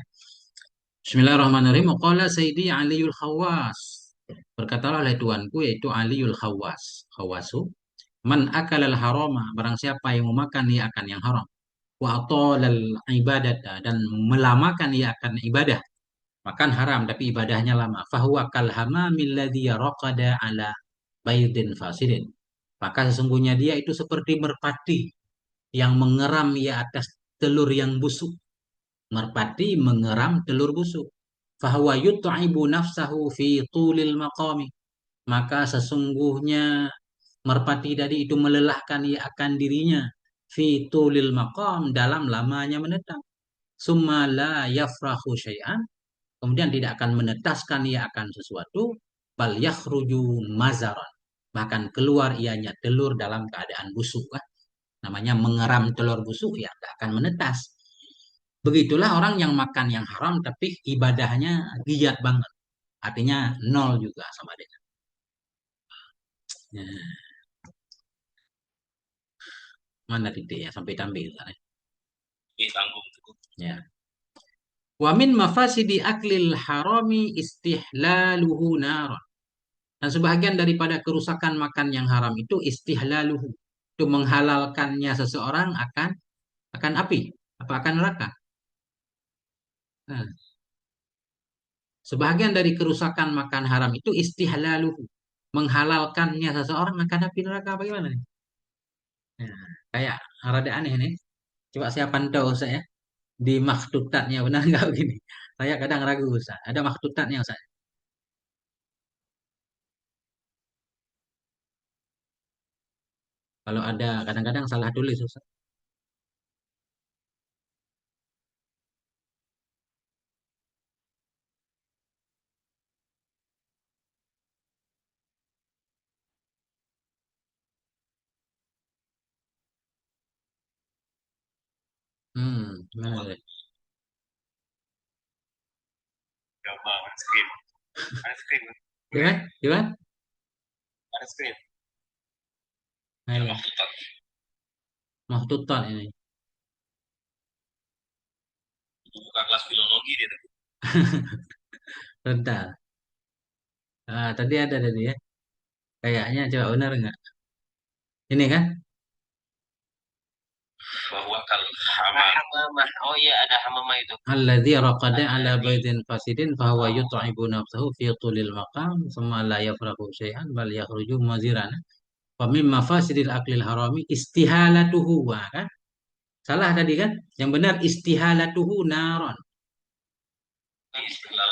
Bismillahirrahmanirrahim. Qala Sayyidi Aliul Khawas. Berkatalah oleh tuanku yaitu Aliul Khawas. Khawasu. Man akalal harama, barang siapa yang memakan ia akan yang haram. Wa atalal ibadata, dan melamakan ia akan ibadah. Makan haram tapi ibadahnya lama. Fahuwa kal hamamil ladzi raqada ala baydin fasidin. Maka sesungguhnya dia itu seperti merpati yang mengeram ia atas telur yang busuk. Merpati mengeram telur busuk. Fahuwa yut'ibu nafsahu fi tulil maqami. Maka sesungguhnya merpati tadi itu melelahkan ia akan dirinya fi tulil maqam, dalam lamanya menetap. Summa la yafrahu syai'an, kemudian tidak akan menetaskan ia akan sesuatu, bal yakhruju mazaran, bahkan keluar ianya telur dalam keadaan busuk kan. Namanya mengeram telur busuk, ya tidak akan menetas. Begitulah orang yang makan yang haram tapi ibadahnya giat banget, artinya nol juga sama dia. Ya, mana titik ya sampai tampil kan, Ditanggung cukup. ya. Wa min mafasidi aklil harami istihlaluhu nar. Dan sebahagian daripada kerusakan makan yang haram itu istihlaluhu. Itu menghalalkannya seseorang akan api. Apa akan neraka? Nah, sebahagian dari kerusakan makan haram itu istihlaluhu. Menghalalkannya seseorang akan api neraka. Bagaimana nih? Nah, kayak rada aneh nih. Coba saya pantau saya di makhtutatnya, benar nggak begini? Saya kadang ragu Ustaz. Ada makhtutatnya Ustaz. Kalau ada kadang-kadang salah tulis Ustaz. Mana deh? Coba screen. Ada screen. Gimana? Gimana? Ada screen. Nah, ya. Makhtutat ini. Buka kelas filologi dia tuh. Bentar. Tadi ada tadi ya. Kayaknya coba benar nggak? Ini kan? Bahwa kal hamam. Hamamah. Oh iya, ada hamamah itu. Alladzi raqada ala baydin fasidin fahuwa yut'ibu nafsahu fi tulil maqam thumma la yafrahu syai'an bal yakhruju maziran. Wa min mafasidil aklil harami istihalatuhu, kan? Salah tadi kan? Yang benar istihalatuhu naron. Istilah.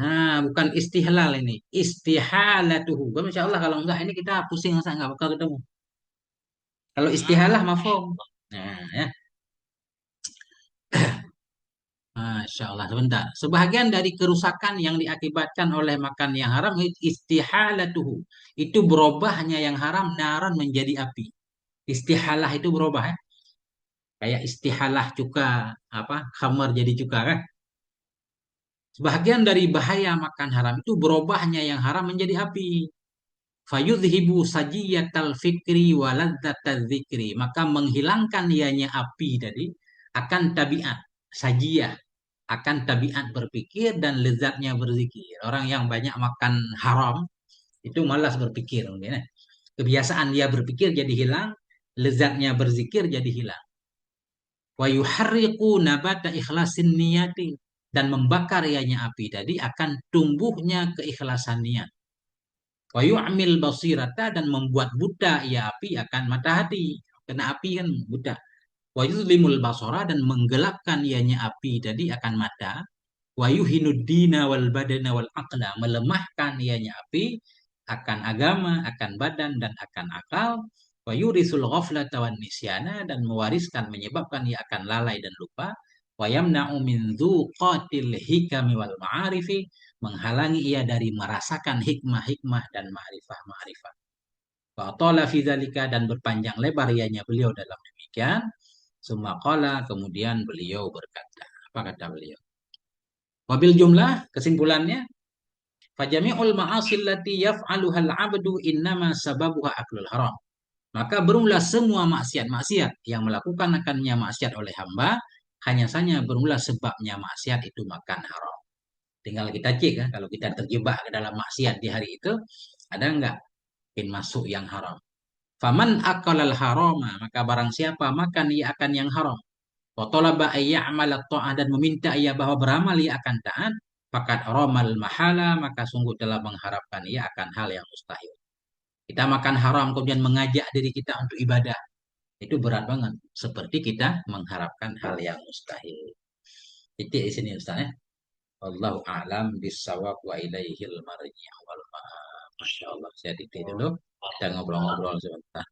Nah, bukan istihlal ini. Istihalatuhu. Masya Allah, kalau enggak ini kita pusing, masa enggak bakal ketemu. Kalau istihalah mafhum. Nah, ya. Masya Allah, sebentar. Sebahagian dari kerusakan yang diakibatkan oleh makan yang haram istihalatuhu. Itu berubahnya yang haram naran menjadi api. Istihalah itu berubah ya. Kayak istihalah cuka, apa, khamar jadi cuka kan. Sebahagian dari bahaya makan haram itu berubahnya yang haram menjadi api. Fayudhibu sajiyatal fikri waladzatal zikri. Maka menghilangkan ianya api tadi akan tabiat sajiyah, akan tabiat berpikir dan lezatnya berzikir. Orang yang banyak makan haram itu malas berpikir mungkin. Kebiasaan dia berpikir jadi hilang, lezatnya berzikir jadi hilang. Wa yuharriqu nabata ikhlasin niyati, dan membakar ianya api tadi akan tumbuhnya keikhlasan niat. Wa yu'mil basirata, dan membuat buta ia api akan mata hati. Kena api kan buta. Wa yuzlimul basara, dan menggelapkan ianya api tadi akan mata. Wa yuhinud dina wal badana wal aqla, melemahkan ianya api akan agama, akan badan dan akan akal. Wa yurisul ghaflata wan nisyana, dan mewariskan, menyebabkan ia akan lalai dan lupa. Wa yamna'u min dzuqatil hikami wal ma'arifi, menghalangi ia dari merasakan hikmah-hikmah dan ma'rifah-ma'rifah. Wa tala fi dzalika, dan berpanjang lebar ianya beliau dalam demikian. Summa qala, kemudian beliau berkata, apa kata beliau? Wabil jumlah, kesimpulannya, fajami'ul ma'asil lati yaf'aluhal 'abdu innama sababuha aklul haram. Maka bermula semua maksiat-maksiat yang melakukan akannya maksiat oleh hamba, hanya saja bermula sebabnya maksiat itu makan haram. Tinggal kita cek kan, kalau kita terjebak ke dalam maksiat di hari itu, ada enggak masuk yang haram? Faman akalal harama, maka barang siapa makan ia akan yang haram. Wa talaba ayya'mal ta'ah, dan meminta ia bahwa beramal ia akan taat. Fakat ramal mahala, maka sungguh telah mengharapkan ia akan hal yang mustahil. Kita makan haram kemudian mengajak diri kita untuk ibadah. Itu berat banget. Seperti kita mengharapkan hal yang mustahil. Titik di sini Ustaz ya. Wallahu a'lam bissawab wa ilaihil marji' wal ma'ab. Masya Allah. Saya titik dulu. Kita ngobrol-ngobrol sebentar.